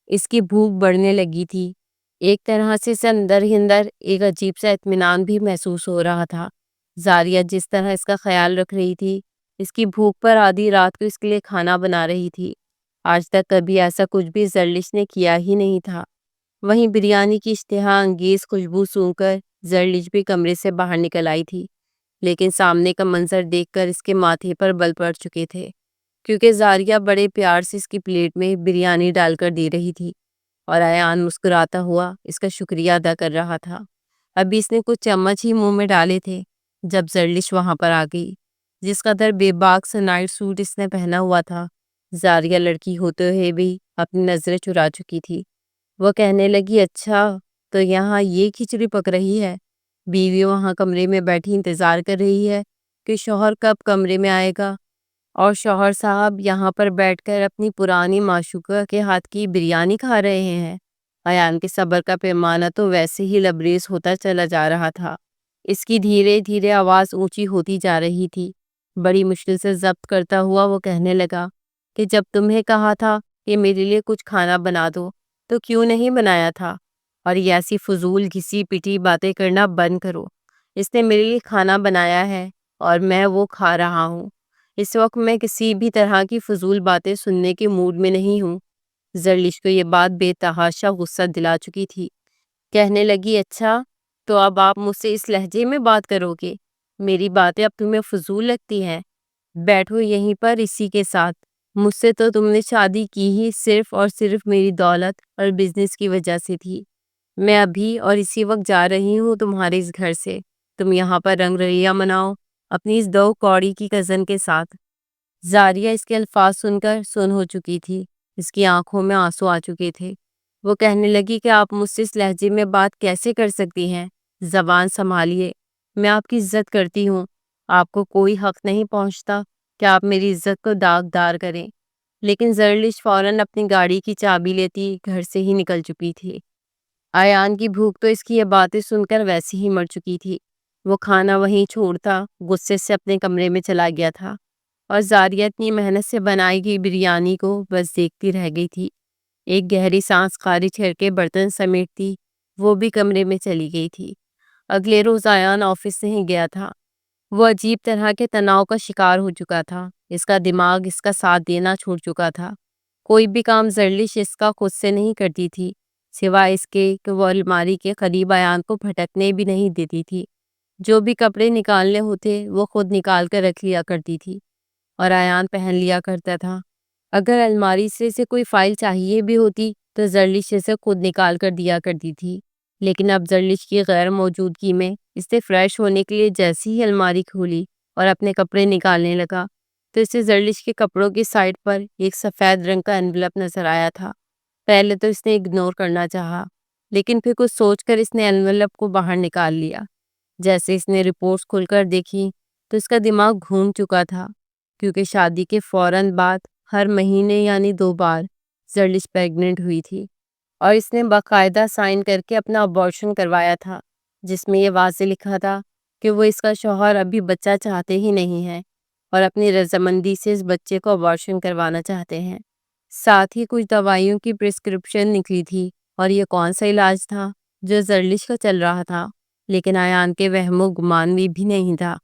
اس کی بھوک بڑھنے لگی تھی۔ ایک طرح سے اسے اندر ہی اندر ایک عجیب سا اطمینان بھی محسوس ہو رہا تھا۔ زاریہ جس طرح اس کا خیال رکھ رہی تھی، اس کی بھوک پر آدھی رات کو اس کے لیے کھانا بنا رہی تھی، آج تک کبھی ایسا کچھ بھی زرلش نے کیا ہی نہیں تھا۔ وہیں بریانی کی اشتہا انگیز خوشبو سونگھ کر زرلش بھی کمرے سے باہر نکل آئی تھی، لیکن سامنے کا منظر دیکھ کر اس کے ماتھے پر بل پڑ چکے تھے، کیونکہ زاریہ بڑے پیار سے اس کی پلیٹ میں بریانی ڈال کر دے رہی تھی اور ایان مسکراتا ہوا اس کا شکریہ ادا کر رہا تھا۔ ابھی اس نے کچھ چمچ ہی منہ میں ڈالے تھے جب زرلش وہاں پر آ گئی۔ جس قدر بے باک سا نائٹ سوٹ اس نے پہنا ہوا تھا، زاریہ لڑکی ہوتے ہوئے بھی اپنی نظریں چرا چکی تھی۔ وہ کہنے لگی، اچھا تو یہاں یہ کھچڑی پک رہی ہے؟ بیوی وہاں کمرے میں بیٹھی انتظار کر رہی ہے کہ شوہر کب کمرے میں آئے گا، اور شوہر صاحب یہاں پر بیٹھ کر اپنی پرانی معشوقہ کے ہاتھ کی بریانی کھا رہے ہیں۔ ایان کے صبر کا پیمانہ تو ویسے ہی لبریز ہوتا چلا جا رہا تھا۔ اس کی دھیرے دھیرے آواز اونچی ہوتی جا رہی تھی۔ بڑی مشکل سے ضبط کرتا ہوا وہ کہنے لگا کہ جب تمہیں کہا تھا کہ میرے لیے کچھ کھانا بنا دو تو کیوں نہیں بنایا تھا؟ اور یہ ایسی فضول گھسی پٹی باتیں کرنا بند کرو۔ اس نے میرے لیے کھانا بنایا ہے اور میں وہ کھا رہا ہوں۔ اس وقت میں کسی بھی طرح کی فضول باتیں سننے کے موڈ میں نہیں ہوں۔ زرلش کو یہ بات بے تحاشا غصہ دلا چکی تھی۔ کہنے لگی، اچھا تو اب آپ مجھ سے اس لہجے میں بات کرو گے؟ میری باتیں اب تمہیں فضول لگتی ہیں؟ بیٹھو یہیں پر اسی کے ساتھ۔ مجھ سے تو تم نے شادی کی ہی صرف اور صرف میری دولت اور بزنس کی وجہ سے تھی۔ میں ابھی اور اسی وقت جا رہی ہوں تمہارے اس گھر سے۔ تم یہاں پر رنگ رلیاں مناؤ اپنی اس دو کوڑی کی کزن کے ساتھ۔ زاریہ اس کے الفاظ سن کر سن ہو چکی تھی۔ اس کی آنکھوں میں آنسو آ چکے تھے۔ وہ کہنے لگی کہ آپ مجھ سے اس لہجے میں بات کیسے کر سکتی ہیں؟ زبان سنبھالیے، میں آپ کی عزت کرتی ہوں۔ آپ کو کوئی حق نہیں پہنچتا کہ آپ میری عزت کو داغدار کریں۔ لیکن زرلش فوراً اپنی گاڑی کی چابی لیتی گھر سے ہی نکل چکی تھی۔ ایان کی بھوک تو اس کی یہ باتیں سن کر ویسے ہی مر چکی تھی۔ وہ کھانا وہیں چھوڑتا غصے سے اپنے کمرے میں چلا گیا تھا اور زاریہ اتنی محنت سے بنائی گئی بریانی کو بس دیکھتی رہ گئی تھی۔ ایک گہری سانس خارج کر کے برتن سمیٹتی وہ بھی کمرے میں چلی گئی تھی۔ اگلے روز ایان آفس نہیں گیا تھا۔ وہ عجیب طرح کے تناؤ کا شکار ہو چکا تھا۔ اس کا دماغ اس کا ساتھ دینا چھوڑ چکا تھا۔ کوئی بھی کام زرلش اس کا خود سے نہیں کرتی تھی، سوائے اس کے کہ وہ الماری کے قریب ایان کو بھٹکنے بھی نہیں دیتی تھی۔ جو بھی کپڑے نکالنے ہوتے وہ خود نکال کر رکھ لیا کرتی تھی اور ایان پہن لیا کرتا تھا۔ اگر الماری سے کوئی فائل چاہیے بھی ہوتی تو زرلش اسے خود نکال کر دیا کرتی تھی، لیکن اب زرلش کی غیر موجودگی میں اس نے فریش ہونے کے لیے جیسی ہی الماری کھولی اور اپنے کپڑے نکالنے لگا تو اسے زرلش کے کپڑوں کی سائڈ پر ایک سفید رنگ کا انویلپ نظر آیا تھا۔ پہلے تو اس نے اگنور کرنا چاہا، لیکن پھر کچھ سوچ کر اس نے انویلپ کو باہر نکال لیا۔ جیسے اس نے رپورٹس کھول کر دیکھی تو اس کا دماغ گھوم چکا تھا، کیونکہ شادی کے فوراً بعد ہر مہینے یعنی 2 بار زرلش پیگننٹ ہوئی تھی اور اس نے باقاعدہ سائن کر کے اپنا ابارشن کروایا تھا، جس میں یہ واضح لکھا تھا کہ وہ اس کا شوہر ابھی بچہ چاہتے ہی نہیں ہے اور اپنی رضامندی سے اس بچے کو ابارشن کروانا چاہتے ہیں۔ ساتھ ہی کچھ دوائیوں کی پرسکرپشن نکلی تھی اور یہ کون سا علاج تھا جو زرلش کا چل رہا تھا، لیکن ایان کے وہم و گمان میں بھی نہیں تھا۔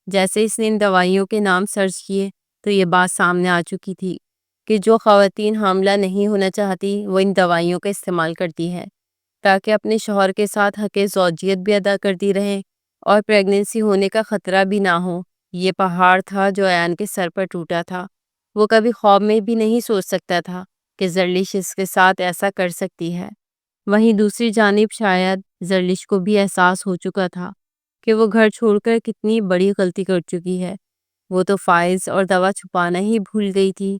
جیسے اس نے ان دوائیوں کے نام سرچ کیے تو یہ بات سامنے آ چکی تھی کہ جو خواتین حاملہ نہیں ہونا چاہتی وہ ان دوائیوں کا استعمال کرتی ہیں تاکہ اپنے شوہر کے ساتھ حق زوجیت بھی ادا کرتی رہیں اور پریگننسی ہونے کا خطرہ بھی نہ ہو۔ یہ پہاڑ تھا جو ایان کے سر پر ٹوٹا تھا۔ وہ کبھی خواب میں بھی نہیں سوچ سکتا تھا کہ زرلش اس کے ساتھ ایسا کر سکتی ہے۔ وہیں دوسری جانب شاید زرلش کو بھی احساس ہو چکا تھا کہ وہ گھر چھوڑ کر کتنی بڑی غلطی کر چکی ہے۔ وہ تو فائلز اور دوا چھپانا ہی بھول گئی تھی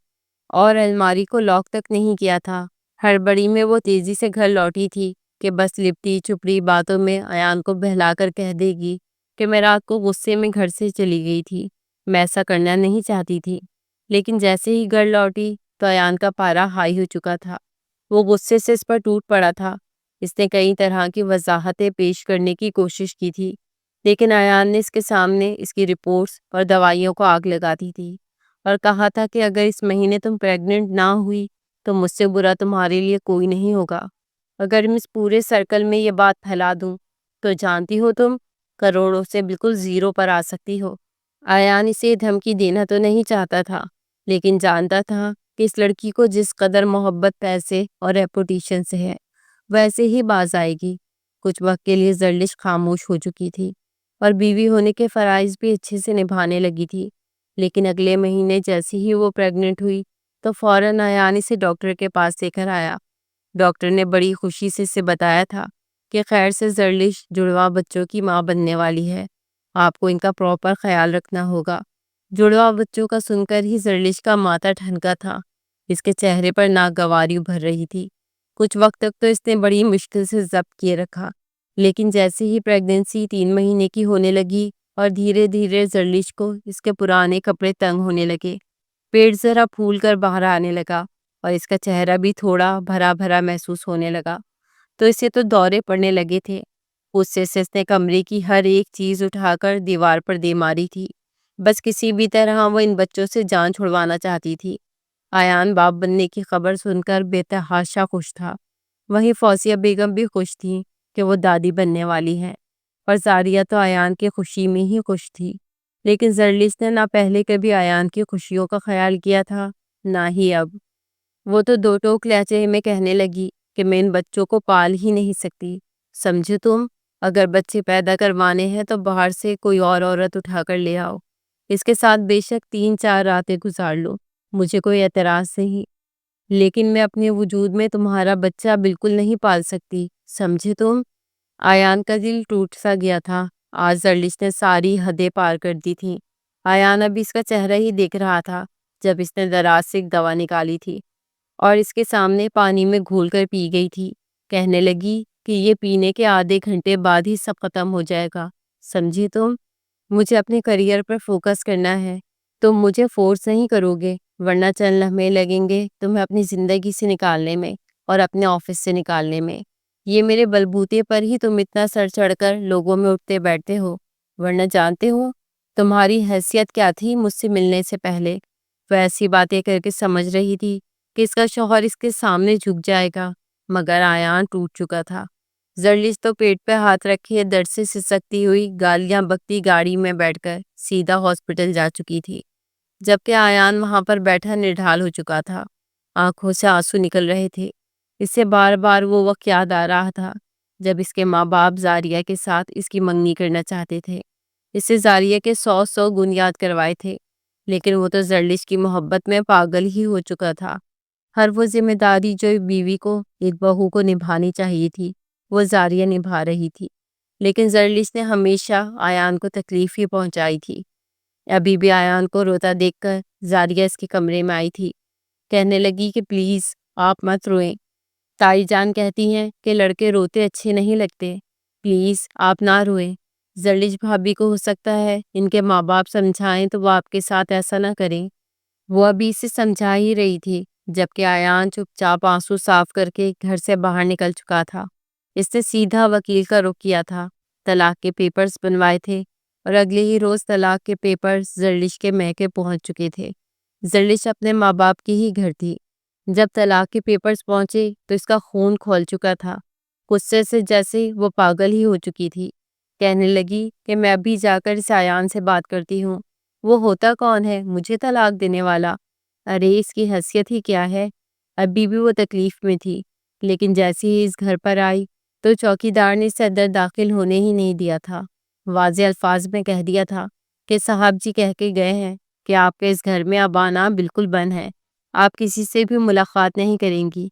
اور الماری کو لاک تک نہیں کیا تھا۔ ہڑبڑی میں وہ تیزی سے گھر لوٹی تھی کہ بس لپٹی چپڑی باتوں میں ایان کو بہلا کر کہہ دے گی کہ میں رات کو غصے میں گھر سے چلی گئی تھی، میں ایسا کرنا نہیں چاہتی تھی۔ لیکن جیسے ہی گھر لوٹی تو ایان کا پارا ہائی ہو چکا تھا۔ وہ غصے سے اس پر ٹوٹ پڑا تھا۔ اس نے کئی طرح کی وضاحتیں پیش کرنے کی کوشش کی تھی، لیکن ایان نے اس کے سامنے اس کی رپورٹس اور دوائیوں کو آگ لگاتی تھی اور کہا تھا کہ اگر اس مہینے تم پریگننٹ نہ ہوئی تو مجھ سے برا تمہارے لیے کوئی نہیں ہوگا۔ اگر میں اس پورے سرکل میں یہ بات پھیلا دوں تو جانتی ہو تم کروڑوں سے بالکل زیرو پر آ سکتی ہو۔ ایان اسے دھمکی دینا تو نہیں چاہتا تھا، لیکن جانتا تھا کہ اس لڑکی کو جس قدر محبت پیسے اور ریپوٹیشن سے ہے ویسے ہی باز آئے گی۔ کچھ وقت کے لیے زرلش خاموش ہو چکی تھی اور بیوی ہونے کے فرائض بھی اچھے سے نبھانے لگی تھی، لیکن اگلے مہینے جیسے ہی وہ پریگننٹ ہوئی تو فوراً ایان اسے ڈاکٹر کے پاس لے کر آیا۔ ڈاکٹر نے بڑی خوشی سے اسے بتایا تھا کہ خیر سے زرلش جڑواں بچوں کی ماں بننے والی ہے، آپ کو ان کا پراپر خیال رکھنا ہوگا۔ جڑواں بچوں کا سن کر ہی زرلش کا ماتھا ٹھنکا تھا، اس کے چہرے پر ناگواری ابھر رہی تھی۔ کچھ وقت تک تو اس نے بڑی مشکل سے ضبط کیے رکھا، لیکن جیسے ہی پریگننسی 3 مہینے کی ہونے لگی اور دھیرے دھیرے زرلش کو اس کے پرانے کپڑے تنگ ہونے لگے، پیٹ ذرا پھول کر باہر آنے لگا اور اس کا چہرہ بھی تھوڑا بھرا بھرا محسوس ہونے لگا تو اسے تو دورے پڑنے لگے تھے۔ غصے سے اس نے کمرے کی ہر ایک چیز اٹھا کر دیوار پر دے ماری تھی۔ بس کسی بھی طرح وہ ان بچوں سے جان چھڑوانا چاہتی تھی۔ ایان باپ بننے کی خبر سن کر بے تحاشا خوش تھا۔ وہیں فوزیہ بیگم بھی خوش تھی کہ وہ دادی بننے والی ہیں، اور زاریہ تو ایان کی خوشی میں ہی خوش تھی۔ لیکن زرلش نے نہ پہلے کبھی ایان کی خوشیوں کا خیال کیا تھا نہ ہی اب۔ وہ تو دو ٹوک لہجے میں کہنے لگی کہ میں ان بچوں کو پال ہی نہیں سکتی، سمجھے تم؟ اگر بچے پیدا کروانے ہیں تو باہر سے کوئی اور عورت اٹھا کر لے آؤ، اس کے ساتھ بے شک 3-4 راتیں گزار لو، مجھے کوئی اعتراض نہیں، لیکن میں اپنے وجود میں تمہارا بچہ بالکل نہیں پال سکتی، سمجھے تم؟ ایان کا دل ٹوٹ سا گیا تھا۔ آج زرلش نے ساری حدیں پار کر دی تھیں۔ ایان ابھی اس کا چہرہ ہی دیکھ رہا تھا جب اس نے دراز سے ایک دوا نکالی تھی اور اس کے سامنے پانی میں گھول کر پی گئی تھی۔ کہنے لگی کہ یہ پینے کے آدھے گھنٹے بعد ہی سب ختم ہو جائے گا، سمجھی تم؟ مجھے اپنے کریئر پر فوکس کرنا ہے، تم مجھے فورس نہیں کرو گے، ورنہ چند لمحے لگیں گے تمہیں اپنی زندگی سے نکالنے میں اور اپنے آفس سے نکالنے میں۔ یہ میرے بلبوتے پر ہی تم اتنا سر چڑھ کر لوگوں میں اٹھتے بیٹھتے ہو، ورنہ جانتے ہو تمہاری حیثیت کیا تھی مجھ سے ملنے سے پہلے۔ وہ ایسی باتیں کر کے سمجھ رہی تھی کہ اس کا شوہر اس کے سامنے جھک جائے گا، مگر آیان ٹوٹ چکا تھا۔ زرلش تو پیٹ پہ ہاتھ رکھے درد سے سسکتی ہوئی گالیاں بکتی گاڑی میں بیٹھ کر سیدھا ہاسپٹل جا چکی تھی، جبکہ آیان وہاں پر بیٹھا نڈھال ہو چکا تھا، آنکھوں سے آنسو نکل رہے تھے۔ اسے بار بار وہ وقت یاد آ رہا تھا جب اس کے ماں باپ زاریہ کے ساتھ اس کی منگنی کرنا چاہتے تھے۔ اسے زاریہ کے 100 گن یاد کروائے تھے، لیکن وہ تو زرلش کی محبت میں پاگل ہی ہو چکا تھا۔ ہر وہ ذمہ داری جو ایک بیوی کو، ایک بہو کو نبھانی چاہیے تھی، وہ زاریہ نبھا رہی تھی، لیکن زرلش نے ہمیشہ آیان کو تکلیف ہی پہنچائی تھی۔ ابھی بھی آیان کو روتا دیکھ کر زاریہ اس کے کمرے میں آئی تھی، کہنے لگی کہ پلیز آپ مت روئیں، تائی جان کہتی ہیں کہ لڑکے روتے اچھے نہیں لگتے، پلیز آپ نہ روئیں۔ زرلش بھابھی کو ہو سکتا ہے ان کے ماں باپ سمجھائیں تو وہ آپ کے ساتھ ایسا نہ کریں۔ وہ ابھی اسے سمجھا ہی رہی تھی جبکہ آیان چپ چاپ آنسو صاف کر کے گھر سے باہر نکل چکا تھا۔ اس نے سیدھا وکیل کا رخ کیا تھا، طلاق کے پیپرز بنوائے تھے اور اگلے ہی روز طلاق کے پیپرز زرلش کے میکے پہنچ چکے تھے۔ زرلش اپنے ماں باپ کی ہی گھر تھی۔ جب طلاق کے پیپرز پہنچے تو اس کا خون کھول چکا تھا، غصے سے جیسے وہ پاگل ہی ہو چکی تھی۔ کہنے لگی کہ میں ابھی جا کر اس آیان سے بات کرتی ہوں، وہ ہوتا کون ہے مجھے طلاق دینے والا؟ ارے اس کی حیثیت ہی کیا ہے؟ ابھی بھی وہ تکلیف میں تھی، لیکن جیسے ہی اس گھر پر آئی تو چوکیدار نے اسے اندر داخل ہونے ہی نہیں دیا تھا۔ واضح الفاظ میں کہہ دیا تھا کہ صاحب جی کہہ کے گئے ہیں کہ آپ کے اس گھر میں اب آنا بالکل بند ہے، آپ کسی سے بھی ملاقات نہیں کریں گی۔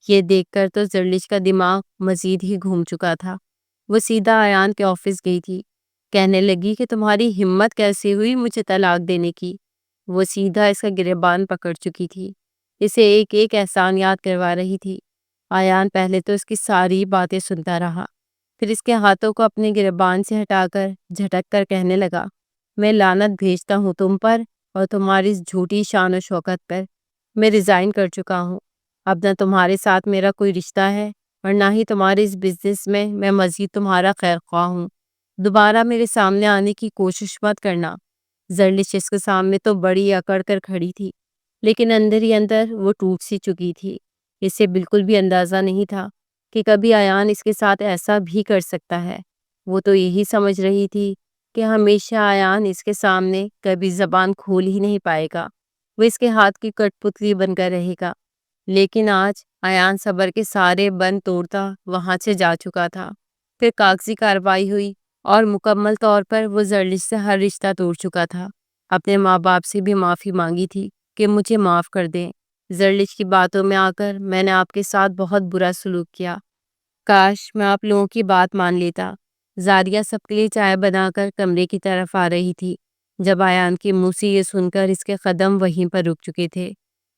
یہ دیکھ کر تو زرلش کا دماغ مزید ہی گھوم چکا تھا۔ وہ سیدھا آیان کے آفس گئی تھی، کہنے لگی کہ تمہاری ہمت کیسے ہوئی مجھے طلاق دینے کی؟ وہ سیدھا اس کا گریبان پکڑ چکی تھی، اسے ایک ایک احسان یاد کروا رہی تھی۔ آیان پہلے تو اس کی ساری باتیں سنتا رہا، پھر اس کے ہاتھوں کو اپنے گریبان سے ہٹا کر جھٹک کر کہنے لگا، میں لعنت بھیجتا ہوں تم پر اور تمہاری اس جھوٹی شان و شوکت پر۔ میں ریزائن کر چکا ہوں، اب نہ تمہارے ساتھ میرا کوئی رشتہ ہے اور نہ ہی تمہارے اس بزنس میں مزید تمہارا خیر خواہ ہوں۔ دوبارہ میرے سامنے آنے کی کوشش مت کرنا۔ زرلش اس کے سامنے تو بڑی اکڑ کر کھڑی تھی، لیکن اندر ہی اندر وہ ٹوٹ سی چکی تھی۔ اسے بالکل بھی اندازہ نہیں تھا کہ کبھی آیان اس کے ساتھ ایسا بھی کر سکتا ہے۔ وہ تو یہی سمجھ رہی تھی کہ ہمیشہ آیان اس کے سامنے کبھی زبان کھول ہی نہیں پائے گا، وہ اس کے ہاتھ کی کٹ پتلی بن کر رہے گا۔ لیکن آج آیان صبر کے سارے بند توڑتا وہاں سے جا چکا تھا۔ پھر کاغذی کارروائی ہوئی اور مکمل طور پر وہ زرلش سے ہر رشتہ توڑ چکا تھا۔ اپنے ماں باپ سے بھی معافی مانگی تھی کہ مجھے معاف کر دیں، زرلش کی باتوں میں آ کر میں نے آپ کے ساتھ بہت برا سلوک کیا، کاش میں آپ لوگوں کی بات مان لیتا۔ زاریہ سب کے لیے چائے بنا کر کمرے کی طرف آ رہی تھی جب آیان کے منہ سے یہ سن کر اس کے قدم وہیں پر رک چکے تھے۔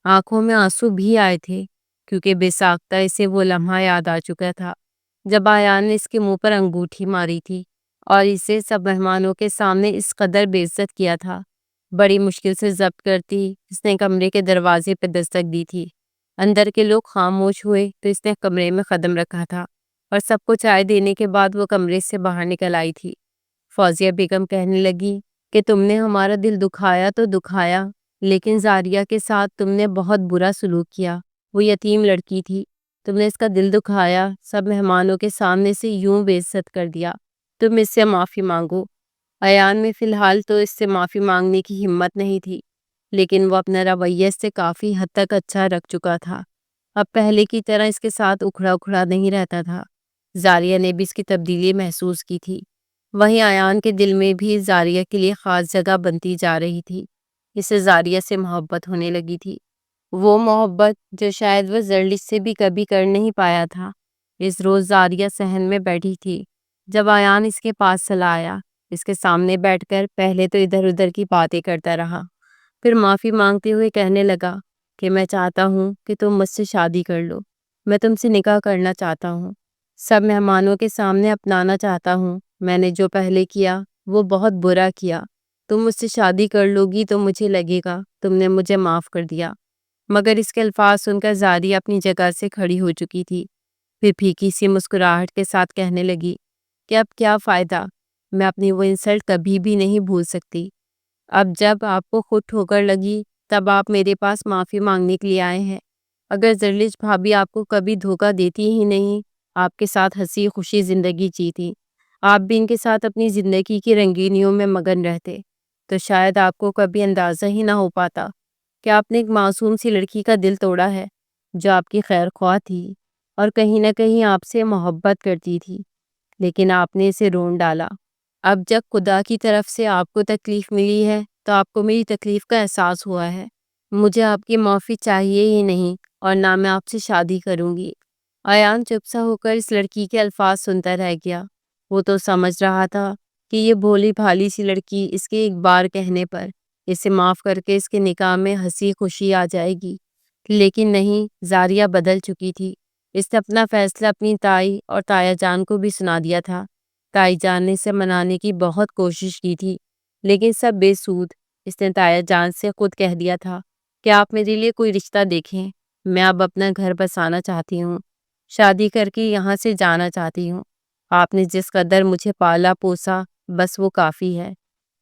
آنکھوں میں آنسو بھی آئے تھے کیونکہ بے ساختہ اسے وہ لمحہ یاد آ چکا تھا جب آیان نے اس کے منہ پر انگوٹھی ماری تھی اور اسے سب مہمانوں کے سامنے اس قدر بے عزت کیا تھا۔ بڑی مشکل سے ضبط کرتی اس نے کمرے کے دروازے پہ دستک دی تھی۔ اندر کے لوگ خاموش ہوئے تو اس نے کمرے میں قدم رکھا تھا اور سب کو چائے دینے کے بعد وہ کمرے سے باہر نکل آئی تھی۔ فوزیہ بیگم کہنے لگی کہ تم نے ہمارا دل دکھایا تو دکھایا، لیکن زاریہ کے ساتھ تم نے بہت برا سلوک کیا، وہ یتیم لڑکی تھی، تم نے اس کا دل دکھایا، سب مہمانوں کے سامنے سے یوں بے عزت کر دیا، تم اس سے معافی مانگو۔ ایان میں فی الحال تو اس سے معافی مانگنے کی ہمت نہیں تھی، لیکن وہ اپنا رویہ اس سے کافی حد تک اچھا رکھ چکا تھا، اب پہلے کی طرح اس کے ساتھ اکھڑا اکھڑا نہیں رہتا تھا۔ زاریہ نے بھی اس کی تبدیلی محسوس کی تھی، وہیں ایان کے دل میں بھی زاریہ کے لیے خاص جگہ بنتی جا رہی تھی، اسے زاریہ سے محبت ہونے لگی تھی، وہ محبت جو شاید وہ زرلش سے بھی کبھی کر نہیں پایا تھا۔ اس روز زاریہ صحن میں بیٹھی تھی جب ایان اس کے پاس چلا آیا، اس کے سامنے بیٹھ کر پہلے تو ادھر ادھر کی باتیں کرتا رہا، پھر معافی مانگتے ہوئے کہنے لگا کہ میں چاہتا ہوں کہ تم مجھ سے شادی کر لو، میں تم سے نکاح کرنا چاہتا ہوں، سب مہمانوں کے سامنے اپنانا چاہتا ہوں، میں نے جو پہلے کیا وہ بہت برا کیا، تم مجھ سے شادی کر لو گی تو مجھے لگے گا تم نے مجھے معاف کر دیا۔ مگر اس کے الفاظ سن کر زاریہ اپنی جگہ سے کھڑی ہو چکی تھی، پھر پھیکی سی مسکراہٹ کے ساتھ کہنے لگی کہ اب کیا فائدہ، میں اپنی وہ انسلٹ کبھی بھی نہیں بھول سکتی۔ اب جب آپ کو خود ٹھوکر لگی تب آپ میرے پاس معافی مانگنے کے لیے آئے ہیں۔ اگر زرلش بھابھی آپ کو کبھی دھوکہ دیتی ہی نہیں، آپ کے ساتھ ہنسی خوشی زندگی جیتی، آپ بھی ان کے ساتھ اپنی زندگی کی رنگینیوں میں مگن رہتے، تو شاید آپ کو کبھی اندازہ ہی نہ ہو پاتا کہ آپ نے ایک معصوم سی لڑکی کا دل توڑا ہے جو آپ کی خیر خواہ تھی اور کہیں نہ کہیں آپ سے محبت کرتی تھی، لیکن آپ نے اسے رون ڈالا۔ اب جب خدا کی طرف سے آپ کو تکلیف ملی ہے تو آپ کو میری تکلیف کا احساس ہوا ہے۔ مجھے آپ کی معافی چاہیے ہی نہیں اور نہ میں آپ سے شادی کروں گی۔ ایان چپ سا ہو کر اس لڑکی کے الفاظ سنتا رہ گیا۔ وہ تو سمجھ رہا تھا کہ یہ بھولی بھالی سی لڑکی اس کے ایک بار کہنے پر اسے معاف کر کے اس کے نکاح میں ہنسی خوشی آ جائے گی، لیکن نہیں، زاریہ بدل چکی تھی۔ اس نے اپنا فیصلہ اپنی تائی اور تایا جان کو بھی سنا دیا تھا۔ تائی جان نے اسے منانے کی بہت کوشش کی تھی، لیکن سب بے سود۔ اس نے تایا جان سے خود کہہ دیا تھا کہ آپ میرے لیے کوئی رشتہ دیکھیں، میں اب اپنا گھر بسانا چاہتی ہوں، شادی کر کے یہاں سے جانا چاہتی ہوں۔ آپ نے جس قدر مجھے پالا پوسا بس وہ کافی ہے۔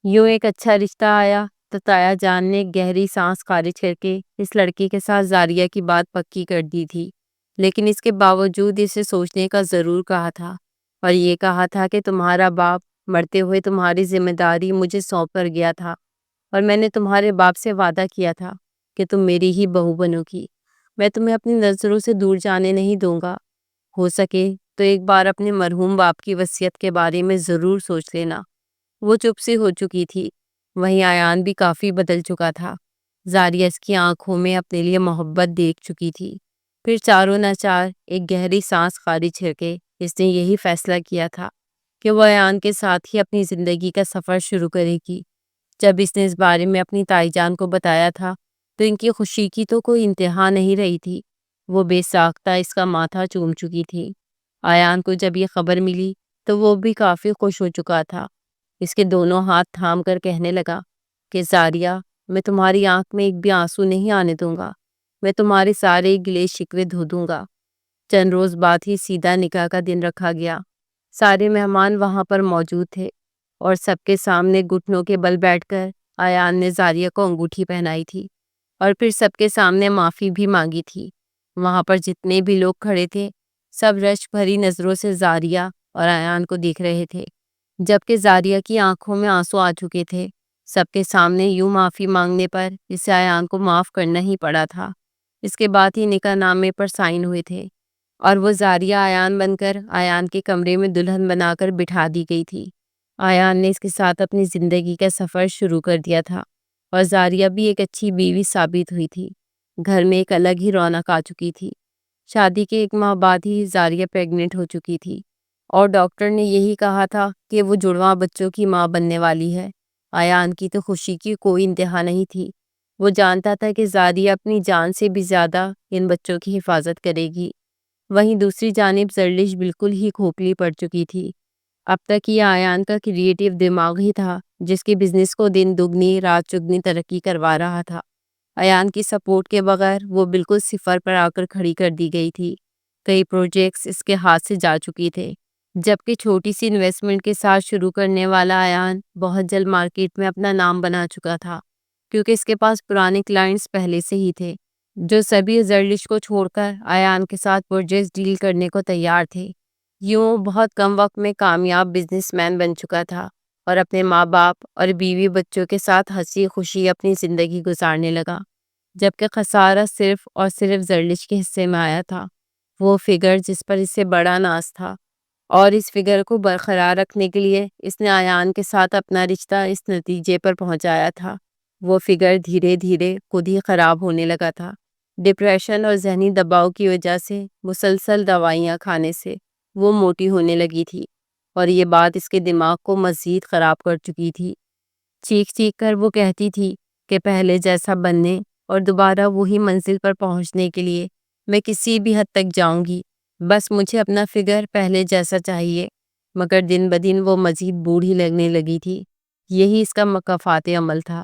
یوں ایک اچھا رشتہ آیا تو تایا جان نے گہری سانس خارج کر کے اس لڑکی کے ساتھ زاریہ کی بات پکی کر دی تھی، لیکن اس کے باوجود اسے سوچنے کا ضرور کہا تھا، اور یہ کہا تھا کہ تمہارا باپ مرتے ہوئے تمہاری ذمہ داری مجھے سونپ کر گیا تھا، اور میں نے تمہارے باپ سے وعدہ کیا تھا کہ تم میری ہی بہو بنو گی۔ میں تمہیں اپنی نظروں سے دور جانے نہیں دوں گا۔ ہو سکے تو ایک بار اپنے مرحوم باپ کی وصیت کے بارے میں ضرور سوچ لینا۔ وہ چپ سی ہو چکی تھی۔ وہیں ایان بھی کافی بدل چکا تھا۔ زاریہ اس کی آنکھوں میں اپنے لیے محبت دیکھ چکی تھی۔ پھر چاروں ناچار ایک گہری سانس خارج کر کے اس نے یہی فیصلہ کیا تھا کہ وہ ایان کے ساتھ ہی اپنی زندگی کا سفر شروع کرے گی۔ جب اس نے اس بارے میں اپنی تائی جان کو بتایا تھا تو ان کی خوشی کی تو کوئی انتہا نہیں رہی تھی۔ وہ بے ساختہ اس کا ماتھا چوم چکی تھی۔ ایان کو جب یہ خبر ملی تو وہ بھی کافی خوش ہو چکا تھا۔ اس کے دونوں ہاتھ تھام کر کہنے لگا کہ زاریہ، میں تمہاری آنکھ میں ایک بھی آنسو نہیں آنے دوں گا، میں تمہارے سارے گلے شکوے دھو دوں گا۔ چند روز بعد ہی سیدھا نکاح کا دن رکھا گیا۔ سارے مہمان وہاں پر موجود تھے اور سب کے سامنے گھٹنوں کے بل بیٹھ کر ایان نے زاریہ کو انگوٹھی پہنائی تھی اور پھر سب کے سامنے معافی بھی مانگی تھی۔ وہاں پر جتنے بھی لوگ کھڑے تھے سب رشک بھری نظروں سے زاریہ اور ایان کو دیکھ رہے تھے، جبکہ زاریہ کی آنکھوں میں آنسو آ چکے تھے۔ سب کے سامنے یوں معافی مانگنے پر اسے ایان کو معاف کرنا ہی پڑا تھا۔ اس کے بعد ہی نکاح نامے پر سائن ہوئے تھے اور وہ زاریہ ایان بن کر ایان کے کمرے میں دلہن بنا کر بٹھا دی گئی تھی۔ ایان نے اس کے ساتھ اپنی زندگی کا سفر شروع کر دیا تھا اور زاریہ بھی ایک اچھی بیوی ثابت ہوئی تھی۔ گھر میں ایک الگ ہی رونق آ چکی تھی۔ شادی کے 1 ماہ بعد ہی زاریہ پیگننٹ ہو چکی تھی اور ڈاکٹر نے یہی کہا تھا کہ وہ جڑواں بچوں کی ماں بننے والی ہے۔ ایان کی تو خوشی کی کوئی انتہا نہیں تھی۔ وہ جانتا تھا کہ زاریہ اپنی جان سے بھی زیادہ ان بچوں کی حفاظت کرے گی۔ وہیں دوسری جانب زرلش بالکل ہی کھوکھلی پڑ چکی تھی۔ اب تک یہ ایان کا کریٹو دماغ ہی تھا جس کے بزنس کو دن دگنی رات چگنی ترقی کروا رہا تھا۔ ایان کی سپورٹ کے بغیر وہ بالکل صفر پر آ کر کھڑی کر دی گئی تھی۔ کئی پروجیکٹس اس کے ہاتھ سے جا چکی تھے، جبکہ چھوٹی سی انویسٹمنٹ کے ساتھ شروع کرنے والا ایان بہت جلد مارکیٹ میں اپنا نام بنا چکا تھا، کیونکہ اس کے پاس پرانے کلائنٹس پہلے سے ہی تھے جو سبھی زرلش کو چھوڑ کر ایان کے ساتھ پروجیکٹس ڈیل کرنے کو تیار تھے۔ یوں بہت کم وقت میں کامیاب بزنس مین بن چکا تھا اور اپنے ماں باپ اور بیوی بچوں کے ساتھ ہنسی خوشی اپنی زندگی گزارنے لگا، جبکہ خسارہ صرف اور صرف زرلش کے حصے میں آیا تھا، وہ فگر جس پر اس سے بڑا ناز تھا۔ اور اس فگر کو برقرار رکھنے کے لیے اس نے ایان کے ساتھ اپنا رشتہ اس نتیجے پر پہنچایا تھا۔ وہ فگر دھیرے دھیرے خود ہی خراب ہونے لگا تھا۔ ڈپریشن اور ذہنی دباؤ کی وجہ سے مسلسل دوائیاں کھانے سے وہ موٹی ہونے لگی تھی اور یہ بات اس کے دماغ کو مزید خراب کر چکی تھی۔ چیخ چیخ کر وہ کہتی تھی کہ پہلے جیسا بننے اور دوبارہ وہی منزل پر پہنچنے کے لیے میں کسی بھی حد تک جاؤں گی، بس مجھے اپنا فگر پہلے جیسا چاہیے۔ مگر دن بدن وہ مزید بوڑھی لگنے لگی تھی۔ یہی اس کا مکافات عمل تھا۔